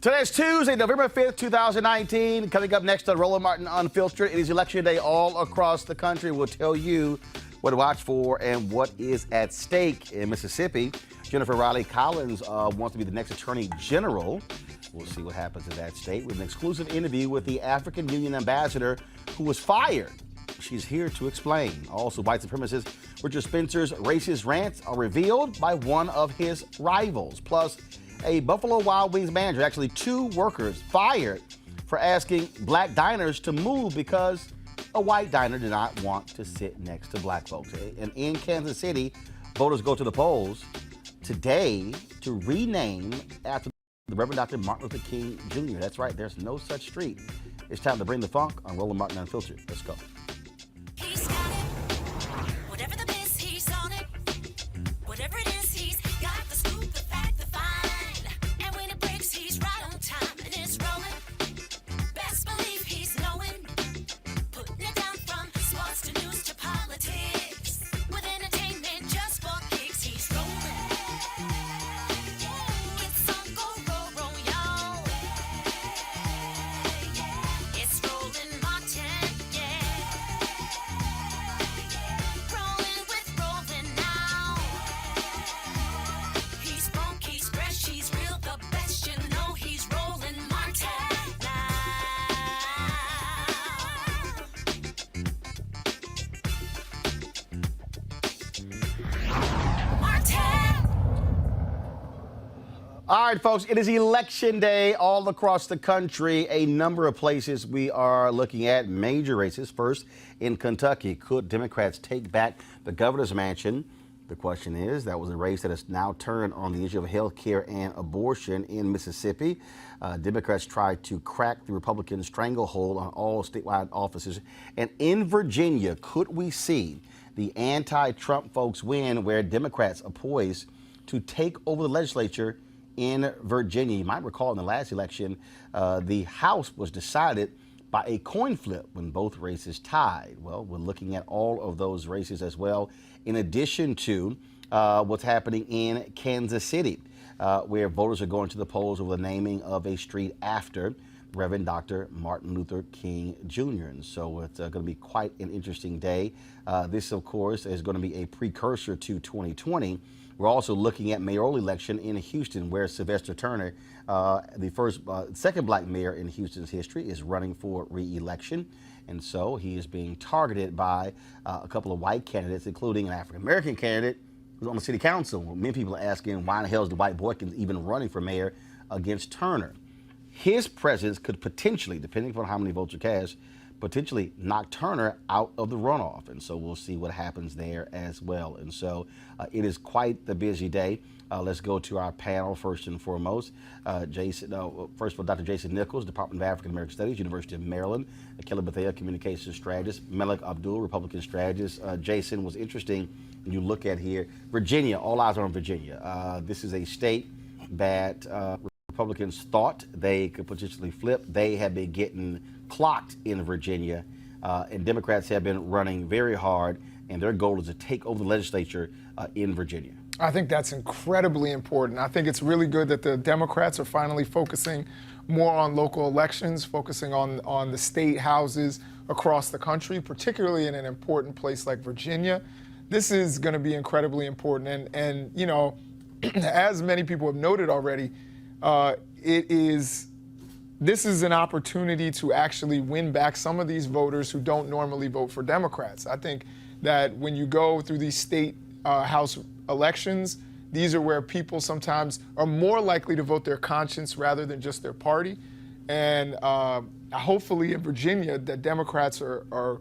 Today's Tuesday, November 5th, 2019. Coming up next on Roland Martin Unfiltered, it is election day all across the country. We'll tell you what to watch for and what is at stake in Mississippi. Jennifer Riley Collins wants to be the next Attorney General. We'll see what happens in that state with an exclusive interview with the African Union ambassador who was fired. She's here to explain. Also, white supremacist Richard Spencer's racist rants are revealed by one of his rivals. Plus, a Buffalo Wild Wings manager, actually two workers, fired for asking black diners to move because a white diner did not want to sit next to black folks. And in Kansas City, voters go to the polls today to rename after the Reverend Dr. Martin Luther King Jr. That's right, there's no such street. It's time to bring the funk on Roland Martin Unfiltered. Let's go. He's got it. Whatever the biz, he's on it. Whatever it is, he's got the scoop, the fact, the find. And when it breaks, he's right on time and it's rolling. Best believe he's knowing. Putting it down from sports to news to politics. With entertainment just for kicks, he's rolling. It's on go, y'all. It's Roland Martin, yeah. Rolling with Roland now. He's funk, he's fresh, he's real, the best. You know he's Roland Martin now. Martin. All right, folks, it is election day all across the country. A number of places we are looking at major races. First, in Kentucky, could Democrats take back the governor's mansion? The question is, that was a race that has now turned on the issue of health care and abortion in Mississippi. Democrats tried to crack the Republican stranglehold on all statewide offices. And in Virginia, could we see the anti-Trump folks win where Democrats are poised to take over the legislature in Virginia? You might recall in the last election, the House was decided by a coin flip when both races tied. Well, we're looking at all of those races as well, in addition to what's happening in Kansas City, where voters are going to the polls over the naming of a street after Reverend Dr. Martin Luther King Jr. And so it's going to be quite an interesting day. This, of course, is going to be a precursor to 2020. We're also looking at mayoral election in Houston, where Sylvester Turner, the second black mayor in Houston's history, is running for re-election. And so he is being targeted by a couple of white candidates, including an African-American candidate who's on the city council. Well, many people are asking, why in the hell is the white boy even running for mayor against Turner? His presence could potentially, depending upon how many votes are cast, potentially knock Turner out of the runoff. And so we'll see what happens there as well. And so it is quite the busy day. Let's go to our panel first and foremost. First of all, Dr. Jason Nichols, Department of African American Studies, University of Maryland. Kelly Bethea, Communications Strategist. Malik Abdul, Republican Strategist. Jason, was interesting when you look at here, Virginia, all eyes are on Virginia. This is a state that Republicans thought they could potentially flip. They have been getting clocked in Virginia, and Democrats have been running very hard, and their goal is to take over the legislature in Virginia. I think that's incredibly important. I think it's really good that the Democrats are finally focusing more on local elections, focusing on the state houses across the country, particularly in an important place like Virginia. This is going to be incredibly important. And you know, as many people have noted already, this is an opportunity to actually win back some of these voters who don't normally vote for Democrats. I think that when you go through these state House elections, these are where people sometimes are more likely to vote their conscience rather than just their party. And hopefully in Virginia, that Democrats are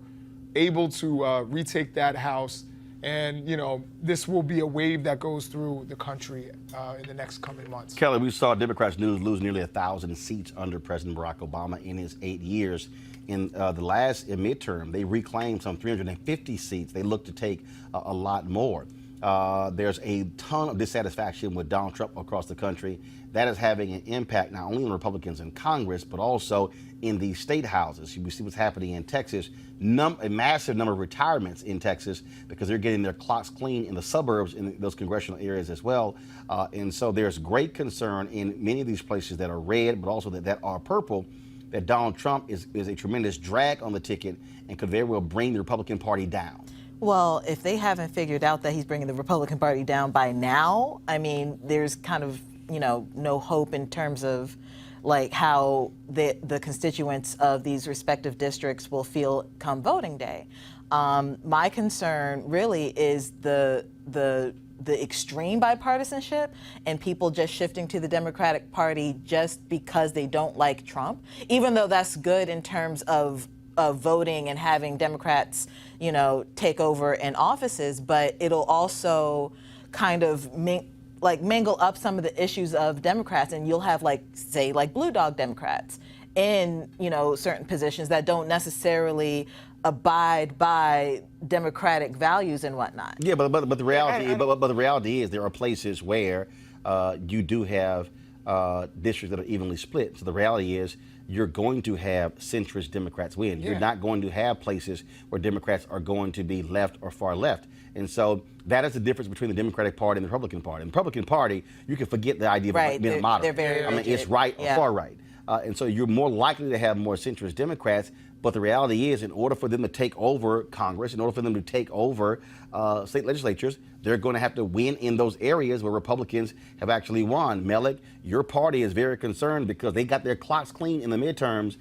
able to retake that House. And, you know, this will be a wave that goes through the country in the next coming months. Kelly, we saw Democrats lose nearly 1,000 seats under President Barack Obama in his 8 years. In the last midterm, they reclaimed some 350 seats. They look to take a lot more. There's a ton of dissatisfaction with Donald Trump across the country. That is having an impact not only on Republicans in Congress, but also in the state houses. You see what's happening in Texas, a massive number of retirements in Texas because they're getting their clocks clean in the suburbs in those congressional areas as well. And so there's great concern in many of these places that are red, but also that are purple, that Donald Trump is a tremendous drag on the ticket and could very well bring the Republican Party down. Well, if they haven't figured out that he's bringing the Republican Party down by now, I mean, there's kind of, no hope in terms of like how the constituents of these respective districts will feel come voting day. My concern really is the extreme bipartisanship and people just shifting to the Democratic Party just because they don't like Trump, even though that's good in terms of voting and having Democrats, take over in offices, but it'll also kind of mingle up some of the issues of Democrats, and you'll have say blue dog Democrats in, certain positions that don't necessarily abide by democratic values and whatnot. Yeah, but the reality is there are places where you do have districts that are evenly split. So the reality is you're going to have centrist Democrats win. Yeah. You're not going to have places where Democrats are going to be left or far left. And so that is the difference between the Democratic Party and the Republican Party. In the Republican Party, you can forget the idea of being a moderate. They're very rigid. It's right or far right. And so you're more likely to have more centrist Democrats. But the reality is, in order for them to take over Congress, in order for them to take over state legislatures, they're going to have to win in those areas where Republicans have actually won. Melick, your party is very concerned because they got their clocks clean in the midterms.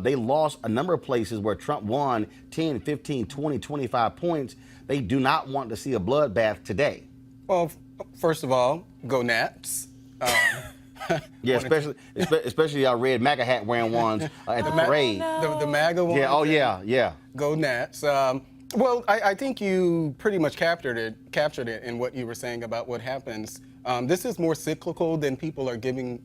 They lost a number of places where Trump won 10, 15, 20, 25 points. They do not want to see a bloodbath today. Well, first of all, go Nats. Yeah, especially our red MAGA hat wearing ones at the parade. The MAGA ones. Yeah, yeah. Go Nats. Well, I think you pretty much captured it in what you were saying about what happens. This is more cyclical than people are giving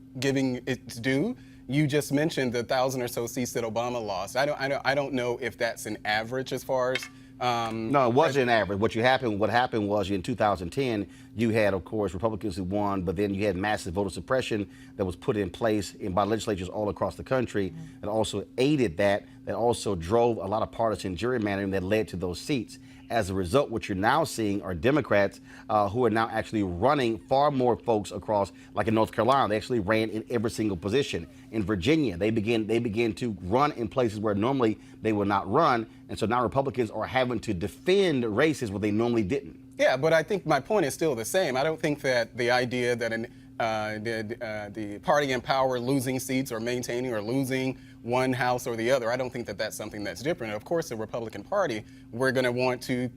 its due. You just mentioned the 1,000 or so seats that Obama lost. I don't know if that's an average as far as. No, it wasn't an average. What happened was in 2010, you had, of course, Republicans who won, but then you had massive voter suppression that was put in place by legislatures all across the country that also aided that also drove a lot of partisan gerrymandering that led to those seats. As a result, what you're now seeing are Democrats who are now actually running far more folks across, like in North Carolina, they actually ran in every single position. In Virginia, they began to run in places where normally they would not run. And so now Republicans are having to defend races where they normally didn't. Yeah, but I think my point is still the same. I don't think that the idea that the party in power losing seats or maintaining or losing one house or the other, I don't think that that's something that's different. Of course, the Republican Party, we're going to want to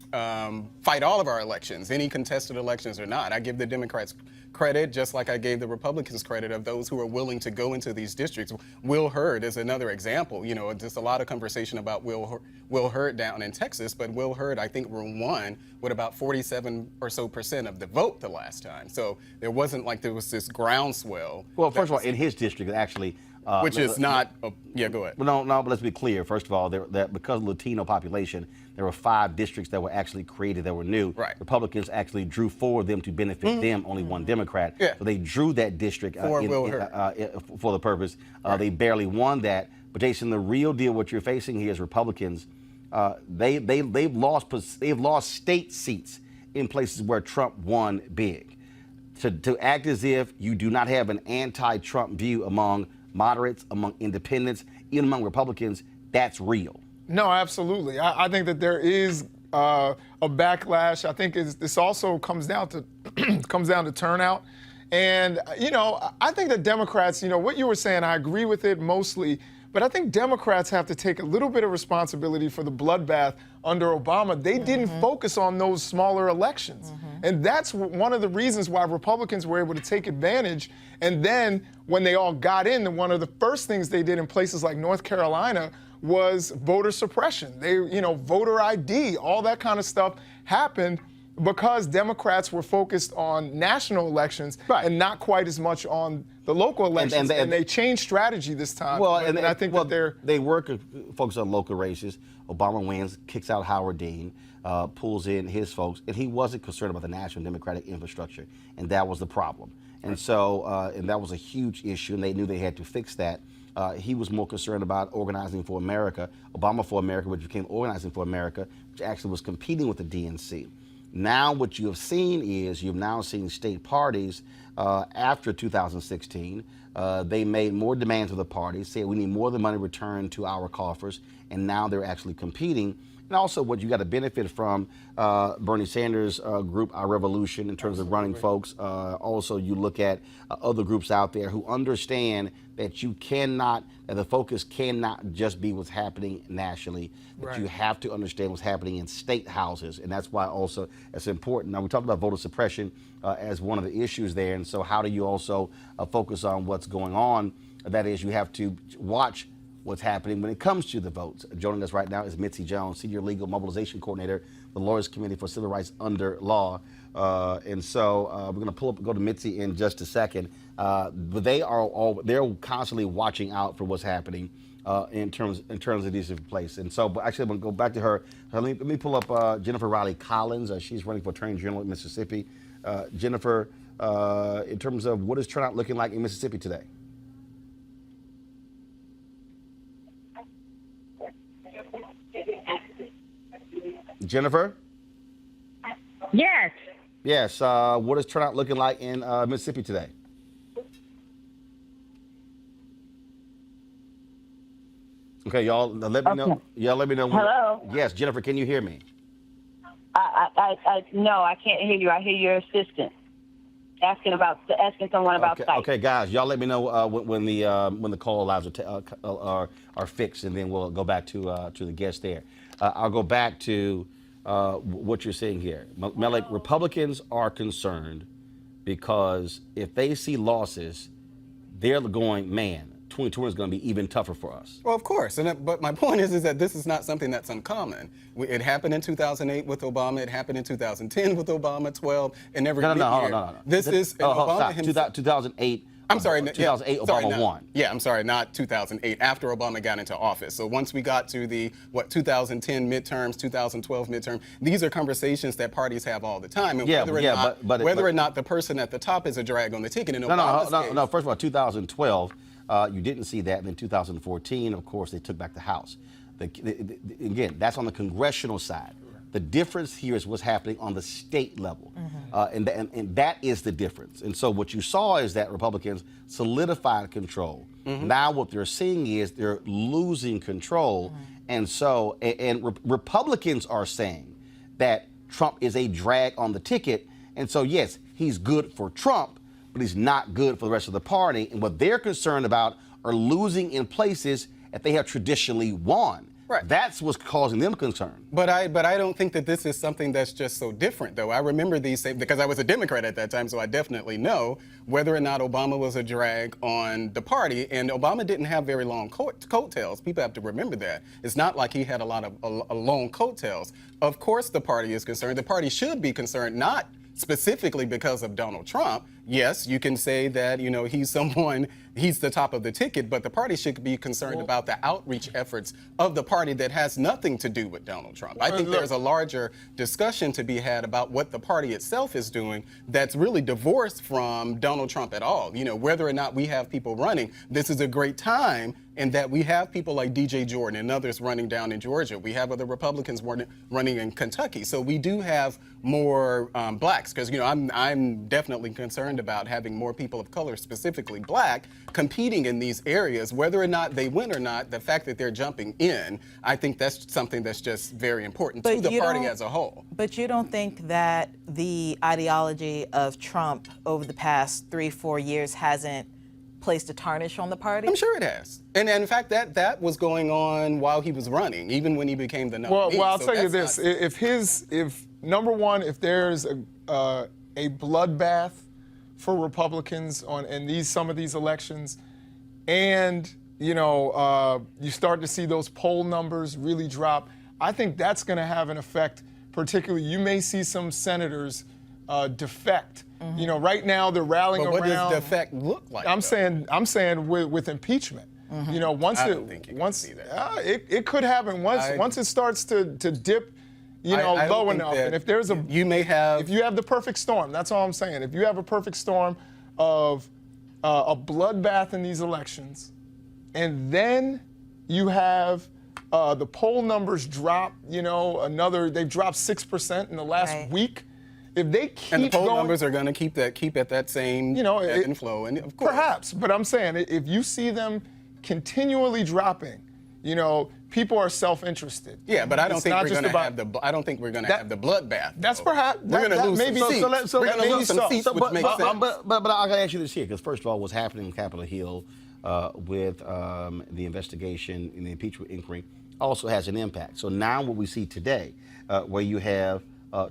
fight all of our elections, any contested elections or not. I give the Democrats credit, just like I gave the Republicans credit, of those who are willing to go into these districts. Will Hurd is another example. Just a lot of conversation about Will Hurd down in Texas, but Will Hurd, I think, won with about 47% or so of the vote the last time. So there wasn't like there was this groundswell. Well, first of all, in his district, actually. Which is not. Yeah, go ahead. No, but let's be clear. First of all, that because of Latino population, there were 5 districts that were actually created that were new. Right. Republicans actually drew 4 of them to benefit them, only 1 Democrat. Yeah. So they drew that district For for the purpose. They barely won that. But Jason, the real deal, what you're facing here is Republicans. They've lost state seats in places where Trump won big. To act as if you do not have an anti-Trump view among moderates, among independents, even among Republicans, that's real. No, absolutely. I think that there is a backlash. I think this also comes down to turnout. And, I think that Democrats, what you were saying, I agree with it mostly. But I think Democrats have to take a little bit of responsibility for the bloodbath under Obama. They didn't focus on those smaller elections. And that's one of the reasons why Republicans were able to take advantage. And then when they all got in, one of the first things they did in places like North Carolina was voter suppression. Voter ID, all that kind of stuff happened because Democrats were focused on national elections Right. and not quite as much on the local elections, and they changed strategy this time. Well, and I think that they work focus on local races. Obama wins, kicks out Howard Dean, pulls in his folks, and he wasn't concerned about the national Democratic infrastructure, and that was the problem. And so, and that was a huge issue, and they knew they had to fix that. He was more concerned about organizing for America, Obama for America, which became Organizing for America, which actually was competing with the DNC. Now what you have seen is you've now seen state parties after 2016. They made more demands of the parties, said we need more of the money returned to our coffers, and now they're actually competing. And also what you got to benefit from Bernie Sanders' group, Our Revolution, in terms of running folks. Also, you look at other groups out there who understand that you cannot, that the focus cannot just be what's happening nationally, that you have to understand what's happening in state houses. And that's why also it's important. Now, we talked about voter suppression as one of the issues there. And so how do you also focus on what's going on? That is, you have to watch what's happening when it comes to the votes. Joining us right now is Mitzi Jones, Senior Legal Mobilization Coordinator, the Lawyers Committee for Civil Rights Under Law. And so we're going to go to Mitzi in just a second. But they're constantly watching out for what's happening in terms of these different places. And so, but actually, I'm going to go back to her. Let me pull up Jennifer Riley Collins. She's running for Attorney General in Mississippi. Jennifer, in terms of what is turnout looking like in Mississippi today? Jennifer? Yes. Yes. What is turnout looking like in Mississippi today? Okay, y'all. Let me know. Y'all, let me know. Hello? Yes, Jennifer. Can you hear me? No, I can't hear you. I hear your assistant asking someone about Okay, site. okay, guys. Y'all, let me know when the call allows are fixed, and then we'll go back to the guest there. I'll go back to what you're saying here. Malik, Republicans are concerned because if they see losses, they're going, man, 2020 is going to be even tougher for us. Well, of course. But my point is that this is not something that's uncommon. It happened in 2008 with Obama. It happened in 2010 with Obama, 12, and every year. No. This is Obama himself. 2008. I'm sorry, 2008, yeah, Obama won. Yeah, I'm sorry, not 2008, after Obama got into office. So once we got to the, 2010 midterms, 2012 midterm, these are conversations that parties have all the time. And whether or not the person at the top is a drag on the ticket. In Obama's case, no. First of all, 2012, you didn't see that. And then 2014, of course, they took back the House. Again, that's on the congressional side. The difference here is what's happening on the state level. And that is the difference. And so what you saw is that Republicans solidified control. Now what they're seeing is they're losing control. And so, Republicans are saying that Trump is a drag on the ticket. And so, yes, he's good for Trump, but he's not good for the rest of the party. And what they're concerned about are losing in places that they have traditionally won. Right. That's what's causing them concern. But I don't think that this is something that's just so different, though. I remember these same, because I was a Democrat at that time, so I definitely know whether or not Obama was a drag on the party. And Obama didn't have very long coattails. People have to remember that. It's not like he had a lot of long coattails. Of course, the party is concerned. The party should be concerned, not specifically because of Donald Trump. Yes, you can say that, he's the top of the ticket, but the party should be concerned about the outreach efforts of the party that has nothing to do with Donald Trump. I think there's a larger discussion to be had about what the party itself is doing that's really divorced from Donald Trump at all. Whether or not we have people running, this is a great time in that we have people like DJ Jordan and others running down in Georgia. We have other Republicans running in Kentucky. So we do have more blacks, because I'm definitely concerned about having more people of color, specifically black, competing in these areas. Whether or not they win or not, the fact that they're jumping in, I think that's something that's just very important to the party as a whole. But you don't think that the ideology of Trump over the past 3-4 years hasn't placed a tarnish on the party? I'm sure it has. And in fact, that was going on while he was running, even when he became the nominee. Well, I'll tell you this: if number one, if there's a bloodbath for Republicans in some of these elections, and you start to see those poll numbers really drop, I think that's going to have an effect particularly, you may see some senators defect. You know, right now they're rallying But what around. does defect look like? I'm though? saying with impeachment. You know, once I it don't think you can see that. it could happen once it starts to dip, you know, I don't low think enough. that And if there's a you may have if you have the perfect storm, that's all I'm saying. If you have a perfect storm of a bloodbath in these elections, and then you have the poll numbers drop, you know, they've dropped 6% in the last Right. week. If they keep and the poll going, numbers are going to keep at that same you know, ebb and flow, and of course, perhaps, but I'm saying if you see them continually dropping, you know, people are self-interested. Yeah, but I don't It's think not we're just going to about- have I don't think we're going to That- have the bloodbath. That's though. perhaps We're going to lose maybe some seats. so. We're going to maybe lose some so. seats, So, which makes sense. But I gotta ask you this here, because first of all, what's happening in Capitol Hill with the investigation and the impeachment inquiry also has an impact. So now what we see today, where you have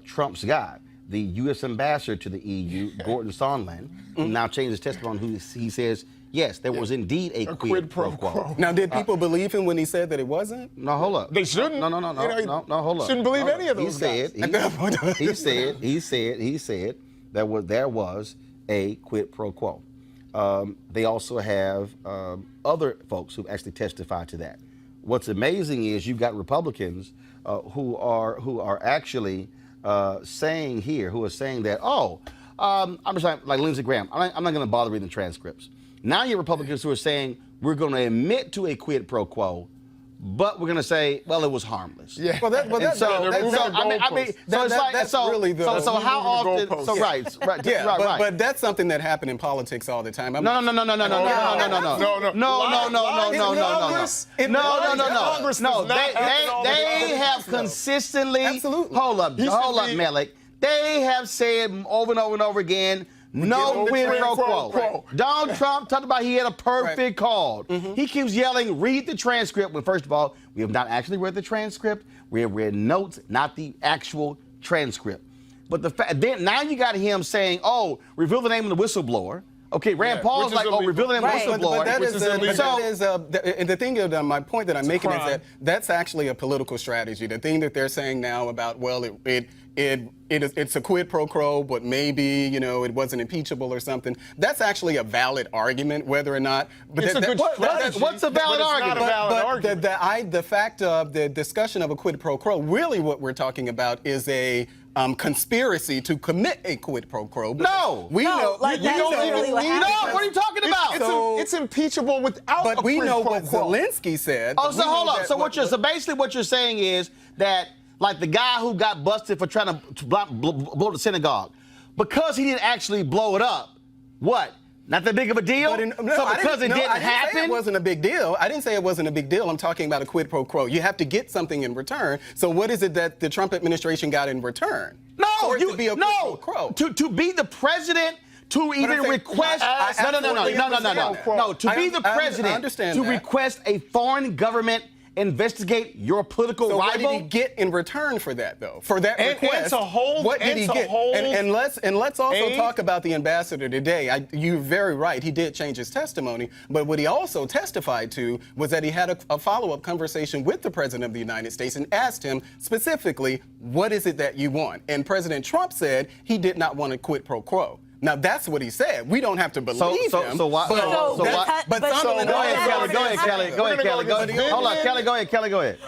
Trump's guy, the U.S. ambassador to the EU, Gordon Sondland, now changed his testimony. He says, yes, there was indeed a quid pro quo. Now, did people believe him when he said that it wasn't? No, hold up. They shouldn't. No, You know, no, hold up. shouldn't believe Hold any up. of those guys. He said there was a quid pro quo. They also have other folks who actually testified to that. What's amazing is you've got Republicans who are actually saying that, I'm just like Lindsey Graham. I'm not going to bother reading the transcripts. Now you have Republicans who are saying we're going to admit to a quid pro quo, but we're going to say, well, it was harmless. Yeah. Well, that's They're moving the goalposts. that's really the. So how moving the often? goalposts. So right, Yeah, right. but that's something that happened in politics all the time. No. They have consistently. Absolutely. Hold up, Melik. They have said over and over and over again. No quid pro quo. Donald Trump talked about he had a perfect call. He keeps yelling, read the transcript. When first of all, we have not actually read the transcript. We have read notes, not the actual transcript. But the fact then now you got him saying, reveal the name of the whistleblower. Okay, Rand Paul's which is like, illegal. reveal the name of the Right. whistleblower. But that Which is, is but illegal. that is and the thing of my point that I'm making is crime. that that's actually a political strategy. The thing that they're saying now about, well, it's a quid pro quo, but maybe, you know, it wasn't impeachable or something. That's actually a valid argument, whether or not. But It's a good strategy, what's a valid but it's argument? not a valid argument. the fact of the discussion of a quid pro quo, really what we're talking about is a conspiracy to commit a quid pro quo. No. We No, know. like, we that's know- literally what happened. No, what are you talking about? It's impeachable without But a we quid know pro what quo. Zelensky said. Oh, We so know hold up. that So basically what you're saying is that, like the guy who got busted for trying to blow the synagogue, because he didn't actually blow it up, what? Not that big of a deal? But because it didn't I didn't say happen? it wasn't a big deal. I didn't say it wasn't a big deal. I'm talking about a quid pro quo. You have to get something in return. So what is it that the Trump administration got in return? No, For it to be a quid pro quo. To be the president, to even saying- request I absolutely understand that. no, to be the I president, understand to that. request a foreign government investigate your political So rival. what did he get in return for that, though? For that And request, to hold- what did and he to get? hold And let's also aid. talk about the ambassador today. You're very right. He did change his testimony, but what he also testified to was that he had a follow-up conversation with the president of the United States and asked him specifically, "What is it that you want?" And President Trump said he did not want a quid pro quo. Now that's what he said. We don't have to believe him. So why? But, So that's- why? but but Sunderland- Go ahead, that's Kelly. what Go ahead, happened. Kelly. Go ahead, Kelly. Hold on, Kelly. Go ahead, Kelly. Go ahead.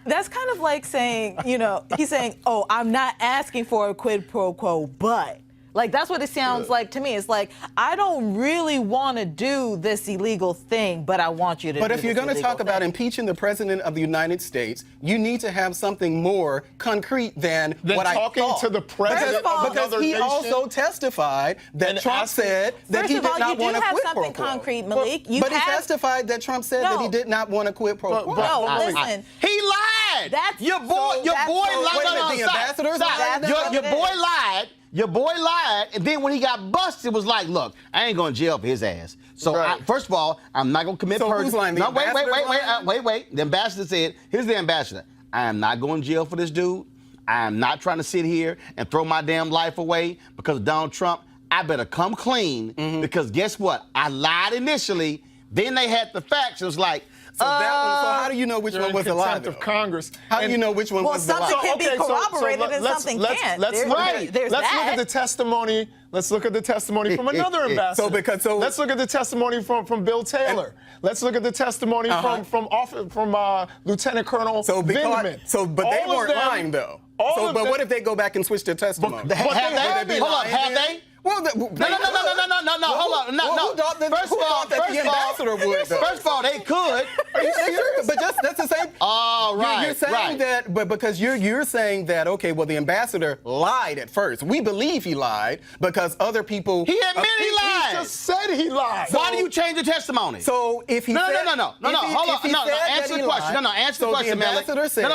That's kind of like saying, you know, he's saying, oh, I'm not asking for a quid pro quo, but. Like, that's what it sounds like to me. It's like, I don't really want to do this illegal thing, but I want you to But do if you're this going to illegal talk about thing. impeaching the president of the United States, you need to have something more concrete than what I talking thought. to the president First of all, of because another he nation also testified that and Trump asking- said that First he of did all, not you do want a have quid pro something quo. concrete, Malik. You But he have- testified that Trump said that he No. did not want a quid pro quo. No, Malik, listen. He lied. That's your boy. so- Your that's boy so- lied. Wait a minute, No, the stop, ambassadors stop. lied? That's what Your it boy is. lied. Your boy lied, and then when he got busted, was like, "Look, I ain't going to jail for his ass." So Right. first of all, I'm not going to commit So perjury. who's lying? The No, wait. ambassador lying? The ambassador said, "Here's the ambassador. I am not going to jail for this dude. I am not trying to sit here and throw my damn life away because of Donald Trump. I better come clean because guess what? I lied initially. Then they had the facts. It was like, So how do you know which You're one in was a lie? contempt of Congress. How do you know which one Well, was the lie? something can be corroborated and something can't. Let's There's look that. at the testimony. Let's look at the testimony from another ambassador. Let's look at the testimony from Bill Taylor. Let's look at the testimony from Lieutenant Colonel Vindman. But they weren't lying though. But what if they go back and switch their testimony? Have they? Hold on, have they? Well, No, hold on. No. First of all, they could. Are you serious? But that's the same. All right. You're saying that, but because you're saying that, okay, well, the ambassador lied at first. We believe he lied because other people. He admitted he lied. He just said he lied. Why do you change the testimony? So if he No. said, Hold on. No. Answer the question. Answer the question, Melly.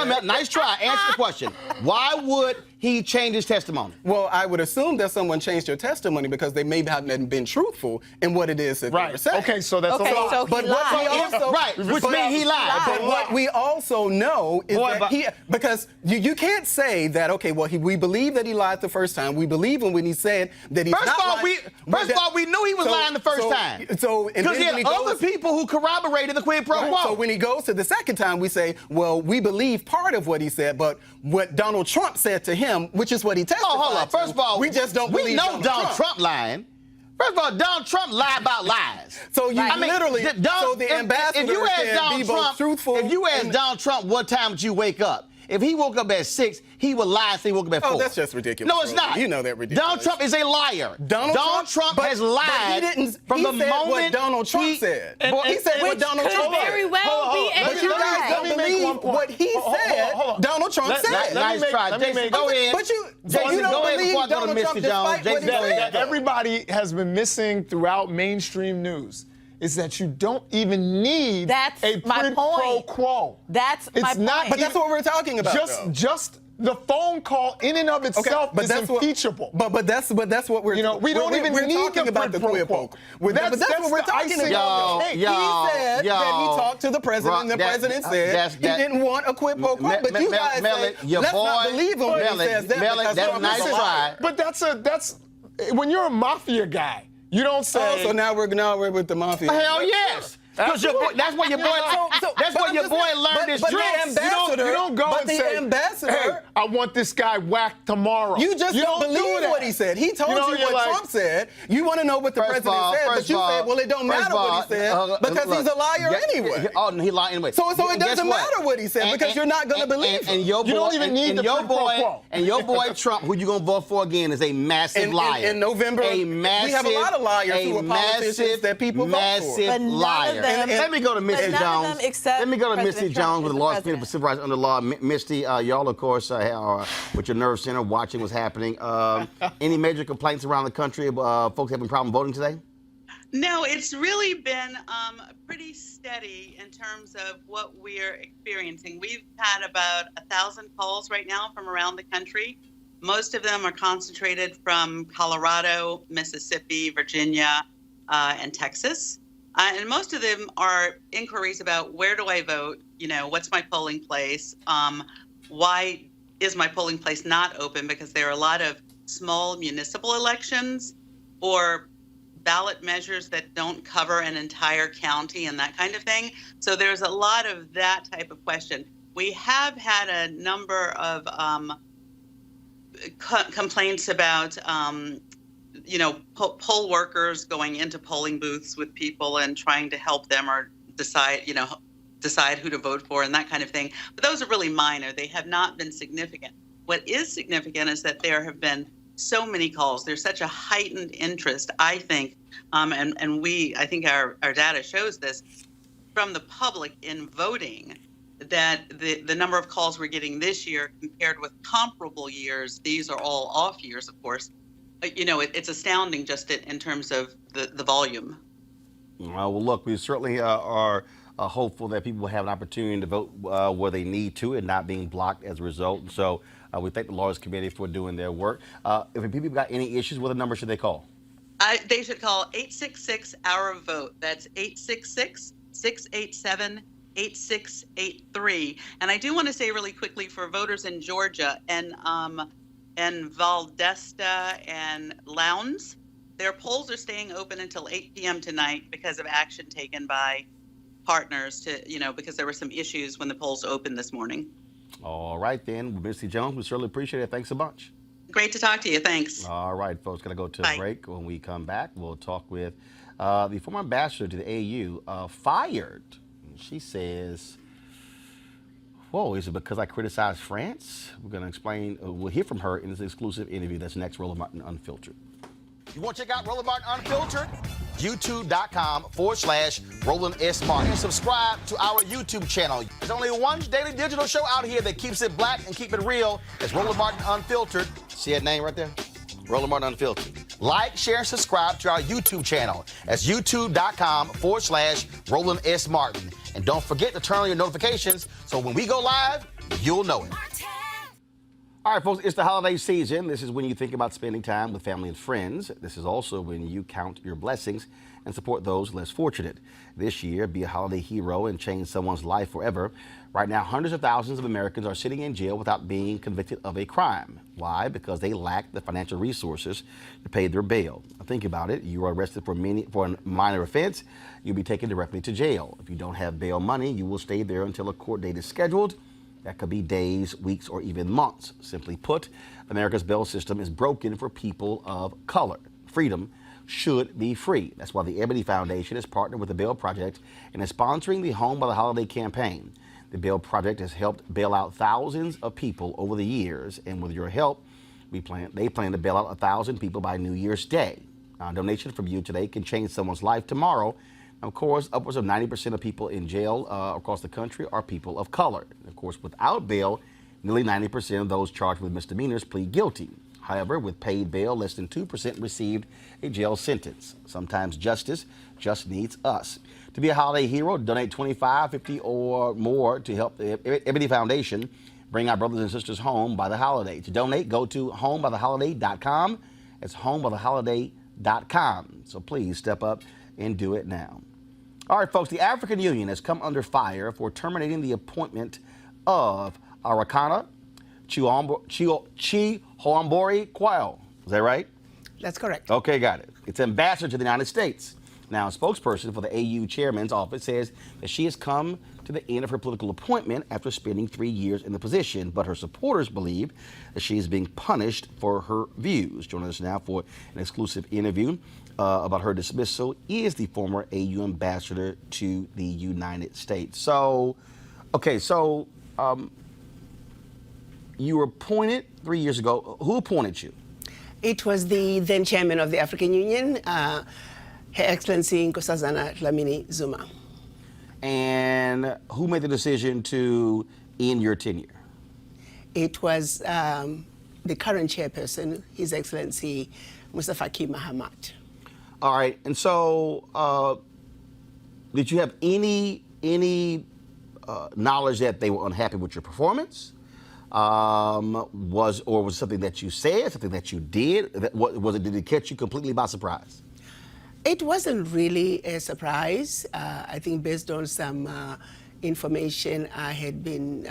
No. Nice try. Answer the question. Why would he changed his testimony? Well, I would assume that someone changed their testimony because they may have been truthful in what it is that they were saying. Okay, so that's a lie. So but he what we lied. also, which means he lied. But what we also know is because you can't say that, okay, well, we believe that he lied the first time. We believe him when he said that he's not lying. First of all, we knew he was lying the first time. Because he had other people who corroborated the quid pro quo. So when he goes to the second time, we say, well, we believe part of what he said, but what Donald Trump said to him, which is what he testified Oh, hold on. First of all, we just don't believe we know Donald Trump lying. First of all, Donald Trump lied about lies. So you literally, so the ambassador if you ask can Donald be both Trump, truthful. If you ask Donald Trump what time did you wake up, if he woke up at 6, he would lie and say he woke up at 4. Oh, that's just ridiculous. No, it's not. You know that ridiculous. Donald Trump is a liar. Donald Trump has lied from the moment what Donald Trump said. He said what Donald Trump said. very well be a But you guys don't believe what he said Donald Trump said. Nice try. Jason, go ahead. But you Jason, don't go ahead believe before I go to Donald Trump Mr. Jones. despite what he Jason, go ahead. said. Everybody has been missing throughout mainstream news is that you don't even need That's a my quid pro point. quo. That's it's my not point. But that's what we're talking about. Just the phone call in and of itself is impeachable. But that's what we're. We don't even need talking the about the quid pro quo. That's what we're talking about. He said that he talked to the president, and the president said he didn't want a quid pro quo. But you guys say, let's not believe him when he says that because that's Trump nice is a liar. try. But that's when you're a mafia guy, you don't say. Oh, so now we're with the mafia. Hell yes. Because that's what your boy. That's what your boy learned his tricks. You don't go and say, ambassador, hey, I want this guy whacked tomorrow. You just don't believe what he said. He told you what Trump said. You want to know what the president said, but you said, well, it don't matter what he said because he's a liar anyway. Oh, he lied anyway. So it doesn't matter what he said because you're not going to believe him. And your boy, you don't even need the quid pro quo. And your boy Trump, who you going to vote for again, is a massive liar. In November, we have a lot of liars who are politicians that people vote for. Massive liar. Let me go to Misty Jones. Let me go to Misty Jones with the Law Center for Civil Rights under law. Misty, y'all, of course, are with your nerve center watching what's happening. Any major complaints around the country of folks having problem voting today? No, it's really been pretty steady in terms of what we're experiencing. We've had about 1,000 calls right now from around the country. Most of them are concentrated from Colorado, Mississippi, Virginia, and Texas. And most of them are inquiries about where do I vote? What's my polling place? Why is my polling place not open? Because there are a lot of small municipal elections or ballot measures that don't cover an entire county and that kind of thing. So there's a lot of that type of question. We have had a number of complaints about poll workers going into polling booths with people and trying to help them or decide who to vote for and that kind of thing. But those are really minor. They have not been significant. What is significant is that there have been so many calls. There's such a heightened interest, I think, and I think our data shows this, from the public in voting, that the number of calls we're getting this year compared with comparable years, these are all off years, of course, it's astounding just in terms of the volume. Well, look, we certainly are hopeful that people will have an opportunity to vote where they need to and not being blocked as a result. And so we thank the Lawyers Committee for doing their work. If people got any issues, what number should they call? They should call 866-OUR-VOTE. That's 866-687-8683. And I do want to say really quickly for voters in Georgia and Valdesta and Lowndes, their polls are staying open until 8 p.m. tonight because of action taken by partners to, because there were some issues when the polls opened this morning. All right, then. Missy Jones, we certainly appreciate it. Thanks a bunch. Great to talk to you. Thanks. All right, folks, going to go to a Bye. break. When we come back, we'll talk with the former ambassador to the AU, fired. She says, whoa, is it because I criticized France? We're going to explain. We'll hear from her in this exclusive interview that's next, Roland Martin Unfiltered. You want to check out Roland Martin Unfiltered? YouTube.com/Roland S. Martin. And subscribe to our YouTube channel. There's only one daily digital show out here that keeps it black and keep it real. It's Roland Martin Unfiltered. See that name right there? Roland Martin Unfiltered. Like, share, and subscribe to our YouTube channel. That's YouTube.com/Roland S. Martin. And don't forget to turn on your notifications so when we go live, you'll know it. All right, folks, it's the holiday season. This is when you think about spending time with family and friends. This is also when you count your blessings and support those less fortunate. This year, be a holiday hero and change someone's life forever. Right now, hundreds of thousands of Americans are sitting in jail without being convicted of a crime. Why? Because they lack the financial resources to pay their bail. Now, think about it. You are arrested for a minor offense, you'll be taken directly to jail. If you don't have bail money, you will stay there until a court date is scheduled. That could be days, weeks, or even months. Simply put, America's bail system is broken for people of color. Freedom should be free. That's why the Ebony Foundation has partnered with the Bail Project and is sponsoring the Home by the Holiday campaign. The Bail Project has helped bail out thousands of people over the years, and with your help, they plan to bail out 1,000 people by New Year's Day. A donation from you today can change someone's life tomorrow. Of course, upwards of 90% of people in jail across the country are people of color. Of course, without bail, nearly 90% of those charged with misdemeanors plead guilty. However, with paid bail, less than 2% received a jail sentence. Sometimes justice just needs us. To be a holiday hero, donate $25, $50, or more to help the Ebony Foundation bring our brothers and sisters home by the holiday. To donate, go to homebytheholiday.com. It's homebytheholiday.com. So please step up and do it now. All right, folks, the African Union has come under fire for terminating the appointment of Arakana Chihombori Quayle. Is that right? That's correct. Okay, got it. It's ambassador to the United States. Now, a spokesperson for the AU chairman's office says that she has come to the end of her political appointment after spending 3 years in the position, but her supporters believe that she is being punished for her views. Joining us now for an exclusive interview about her dismissal is the former AU ambassador to the United States. So, okay, you were appointed 3 years ago. Who appointed you? It was the then chairman of the African Union, Her Excellency Nkosazana Dlamini Zuma. And who made the decision to end your tenure? It was the current chairperson, His Excellency Musa Faki Mahamat. All right, and so did you have any knowledge that they were unhappy with your performance? Was it something that you said, something that you did? Did it catch you completely by surprise? It wasn't really a surprise. I think based on some information I had been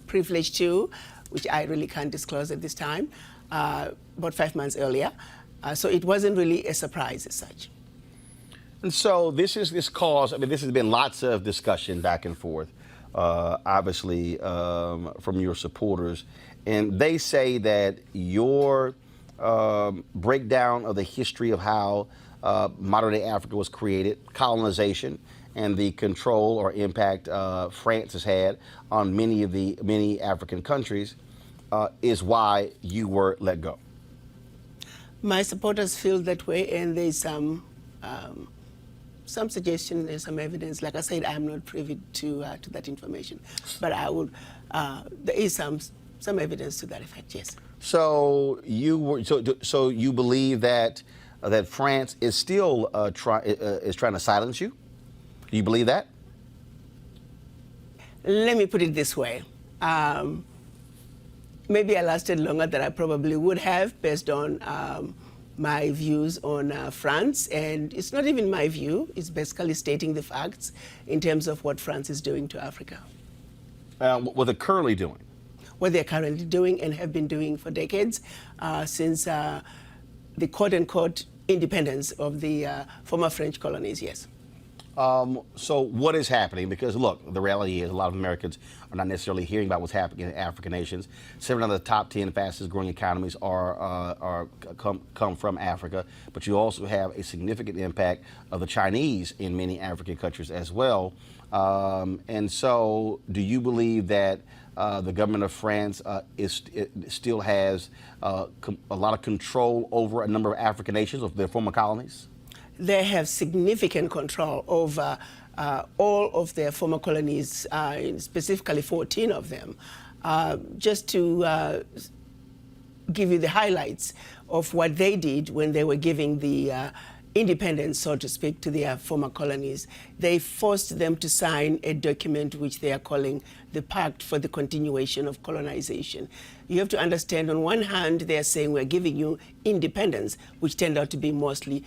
privileged to, which I really can't disclose at this time, about 5 months earlier. So it wasn't really a surprise as such. And so this cause, this has been lots of discussion back and forth, obviously, from your supporters. And they say that your breakdown of the history of how modern-day Africa was created, colonization, and the control or impact France has had on many African countries is why you were let go. My supporters feel that way, and there's some suggestion, there's some evidence. Like I said, I'm not privy to that information, but I would. There is some evidence to that effect. Yes. So you believe that France is still trying to silence you? Do you believe that? Let me put it this way. Maybe I lasted longer than I probably would have based on my views on France. And it's not even my view. It's basically stating the facts in terms of what France is doing to Africa. What they're currently doing? What they're currently doing and have been doing for decades since the quote-unquote independence of the former French colonies, yes. So what is happening? Because look, the reality is a lot of Americans are not necessarily hearing about what's happening in African nations. 7 of the top 10 fastest growing economies come from Africa, but you also have a significant impact of the Chinese in many African countries as well. And so do you believe that the government of France still has a lot of control over a number of African nations, of their former colonies? They have significant control over all of their former colonies, specifically 14 of them. Just to give you the highlights of what they did when they were giving the independence, so to speak, to their former colonies, they forced them to sign a document which they are calling the Pact for the Continuation of Colonization. You have to understand, on one hand, they are saying we're giving you independence, which turned out to be mostly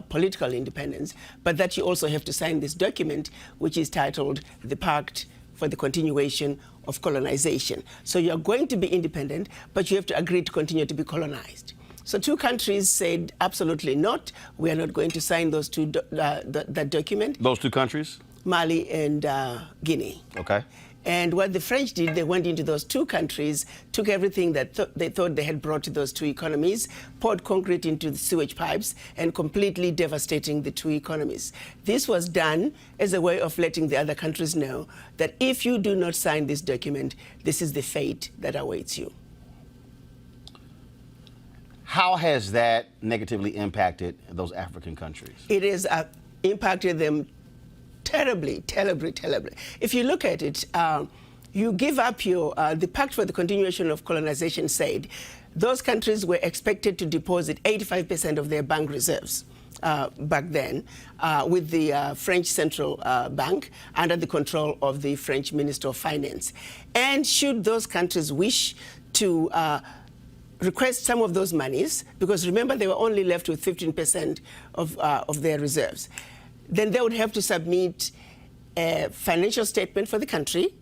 political independence, but that you also have to sign this document, which is titled the Pact for the Continuation of Colonization. So you're going to be independent, but you have to agree to continue to be colonized. So 2 countries said absolutely not. We are not going to sign those that document. Those 2 countries? Mali and Guinea. Okay. And what the French did, they went into those 2 countries, took everything that they thought they had brought to those 2 economies, poured concrete into the sewage pipes, and completely devastating the 2 economies. This was done as a way of letting the other countries know that if you do not sign this document, this is the fate that awaits you. How has that negatively impacted those African countries? It has impacted them terribly, terribly, terribly. If you look at it, you give up the Pact for the Continuation of Colonization said those countries were expected to deposit 85% of their bank reserves back then with the French Central Bank under the control of the French Minister of Finance. And should those countries wish to request some of those monies, because remember they were only left with 15% of their reserves, then they would have to submit a financial statement for the country,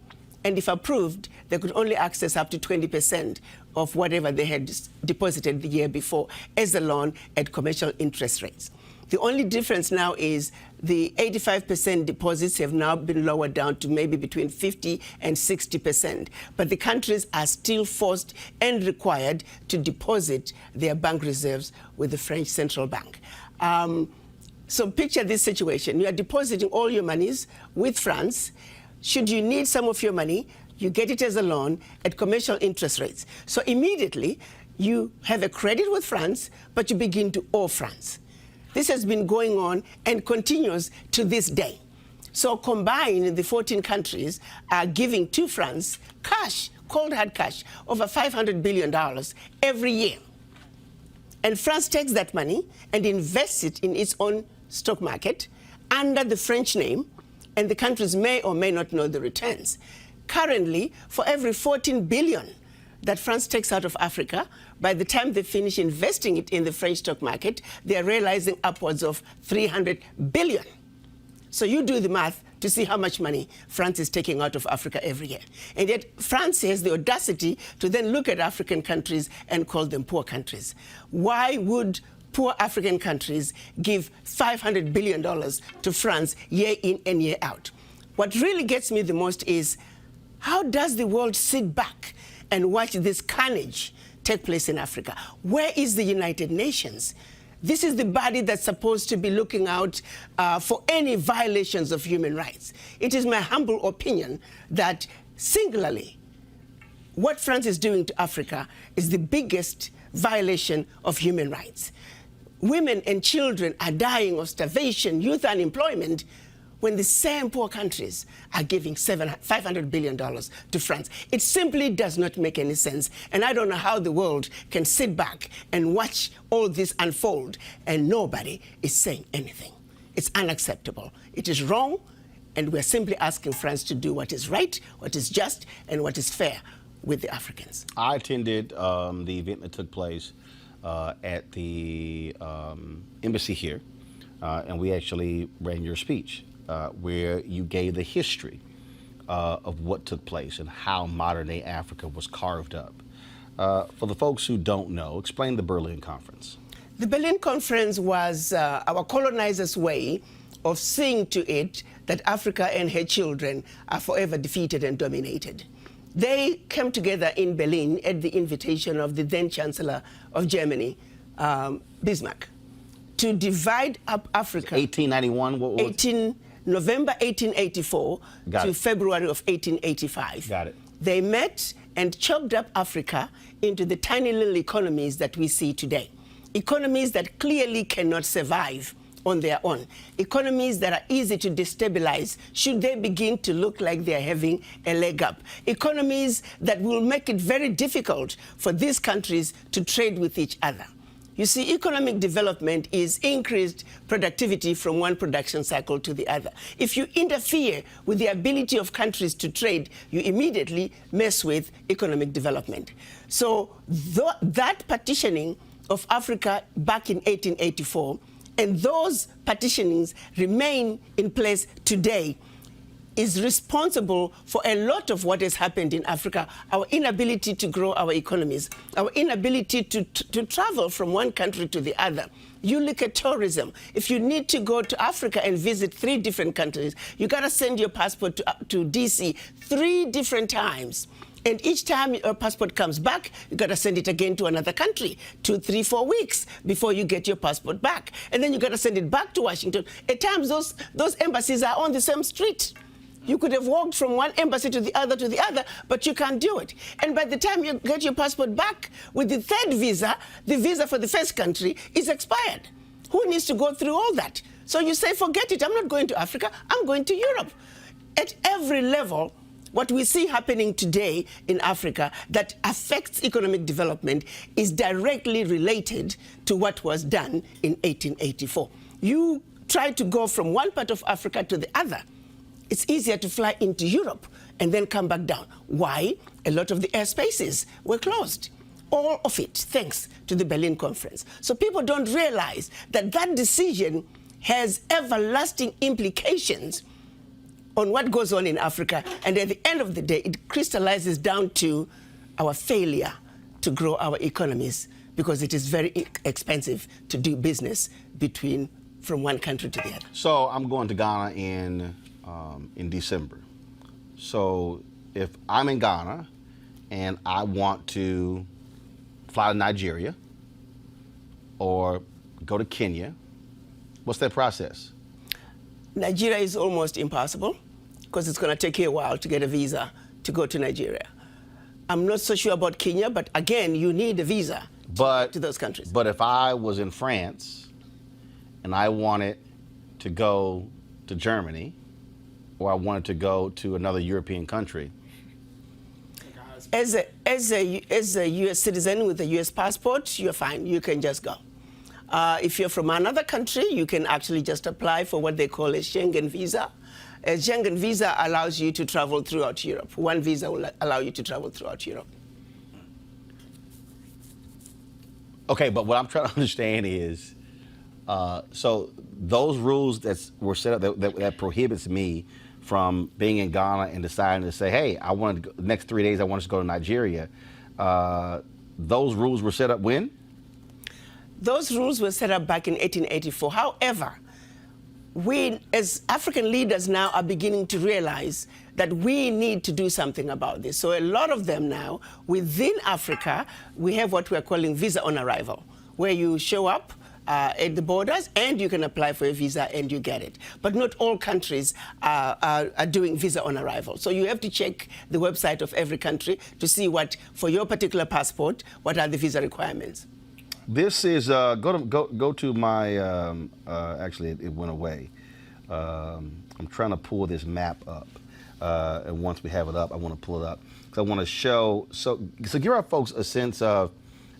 and if approved, they could only access up to 20% of whatever they had deposited the year before as a loan at commercial interest rates. The only difference now is the 85% deposits have now been lowered down to maybe between 50 and 60%. But the countries are still forced and required to deposit their bank reserves with the French Central Bank. So picture this situation. You are depositing all your monies with France. Should you need some of your money, you get it as a loan at commercial interest rates. So immediately, you have a credit with France, but you begin to owe France. This has been going on and continues to this day. So combined, the 14 countries are giving to France cash, cold hard cash, over $500 billion every year. And France takes that money and invests it in its own stock market under the French name, and the countries may or may not know the returns. Currently, for every 14 billion that France takes out of Africa, by the time they finish investing it in the French stock market, they are realizing upwards of 300 billion. So you do the math to see how much money France is taking out of Africa every year. And yet France has the audacity to then look at African countries and call them poor countries. Why would poor African countries give $500 billion to France year in and year out? What really gets me the most is, how does the world sit back and watch this carnage take place in Africa? Where is the United Nations? This is the body that's supposed to be looking out for any violations of human rights. It is my humble opinion that singularly, what France is doing to Africa is the biggest violation of human rights. Women and children are dying of starvation, youth unemployment, when the same poor countries are giving $500 billion to France. It simply does not make any sense. And I don't know how the world can sit back and watch all this unfold and nobody is saying anything. It's unacceptable. It is wrong, and we're simply asking France to do what is right, what is just, and what is fair with the Africans. I attended the event that took place at the embassy here, and we actually ran your speech. Where you gave the history of what took place and how modern-day Africa was carved up. For the folks who don't know, explain the Berlin Conference. The Berlin Conference was our colonizers' way of seeing to it that Africa and her children are forever defeated and dominated. They came together in Berlin at the invitation of the then Chancellor of Germany, Bismarck, to divide up Africa. 1891? What was November 1884 to February of 1885. Got it. They met and chopped up Africa into the tiny little economies that we see today. Economies that clearly cannot survive on their own. Economies that are easy to destabilize should they begin to look like they're having a leg up. Economies that will make it very difficult for these countries to trade with each other. You see, economic development is increased productivity from one production cycle to the other. If you interfere with the ability of countries to trade, you immediately mess with economic development. So that partitioning of Africa back in 1884, and those partitionings remain in place today, is responsible for a lot of what has happened in Africa, our inability to grow our economies, our inability to travel from one country to the other. You look at tourism. If you need to go to Africa and visit 3 different countries, you got to send your passport to DC 3 different times. And each time your passport comes back, you got to send it again to another country, 2, 3, 4 weeks before you get your passport back. And then you got to send it back to Washington. At times, those embassies are on the same street. You could have walked from one embassy to the other, but you can't do it. And by the time you get your passport back with the 3rd visa, the visa for the first country is expired. Who needs to go through all that? So you say, forget it, I'm not going to Africa, I'm going to Europe. At every level, what we see happening today in Africa that affects economic development is directly related to what was done in 1884. You try to go from one part of Africa to the other. It's easier to fly into Europe and then come back down. Why? A lot of the airspaces were closed. All of it, thanks to the Berlin Conference. So people don't realize that that decision has everlasting implications on what goes on in Africa. And at the end of the day, it crystallizes down to our failure to grow our economies because it is very expensive to do business from one country to the other. So I'm going to Ghana in December. So if I'm in Ghana and I want to fly to Nigeria or go to Kenya, what's that process? Nigeria is almost impossible because it's going to take you a while to get a visa to go to Nigeria. I'm not so sure about Kenya, but again, you need a visa to get to those countries. But if I was in France and I wanted to go to Germany, or I wanted to go to another European country? As a U.S. citizen with a U.S. passport, you're fine. You can just go. If you're from another country, you can actually just apply for what they call a Schengen visa. A Schengen visa allows you to travel throughout Europe. One visa will allow you to travel throughout Europe. Okay, but what I'm trying to understand is, so those rules that were set up that prohibits me from being in Ghana and deciding to say, hey, I want to go, the next 3 days I want to go to Nigeria. Those rules were set up when? Those rules were set up back in 1884. However, we as African leaders now are beginning to realize that we need to do something about this. So a lot of them now, within Africa, we have what we're calling visa on arrival, where you show up at the borders and you can apply for a visa and you get it. But not all countries are doing visa on arrival. So you have to check the website of every country to see what, for your particular passport, what are the visa requirements. This is, go to my, actually it went away. I'm trying to pull this map up. And once we have it up, I want to pull it up. Because I want to show, so give our folks a sense of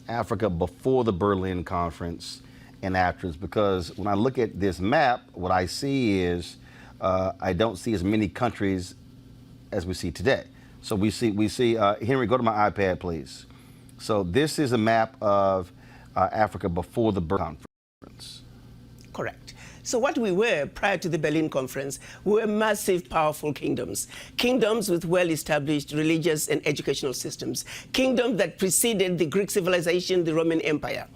Africa before the Berlin Conference and afterwards, because when I look at this map, what I see is I don't see as many countries as we see today. So we see Henry, go to my iPad, please. So this is a map of Africa before the Berlin Conference. Correct. So what we were prior to the Berlin Conference, we were massive, powerful kingdoms. Kingdoms with well-established religious and educational systems. Kingdoms that preceded the Greek civilization, the Roman Empire.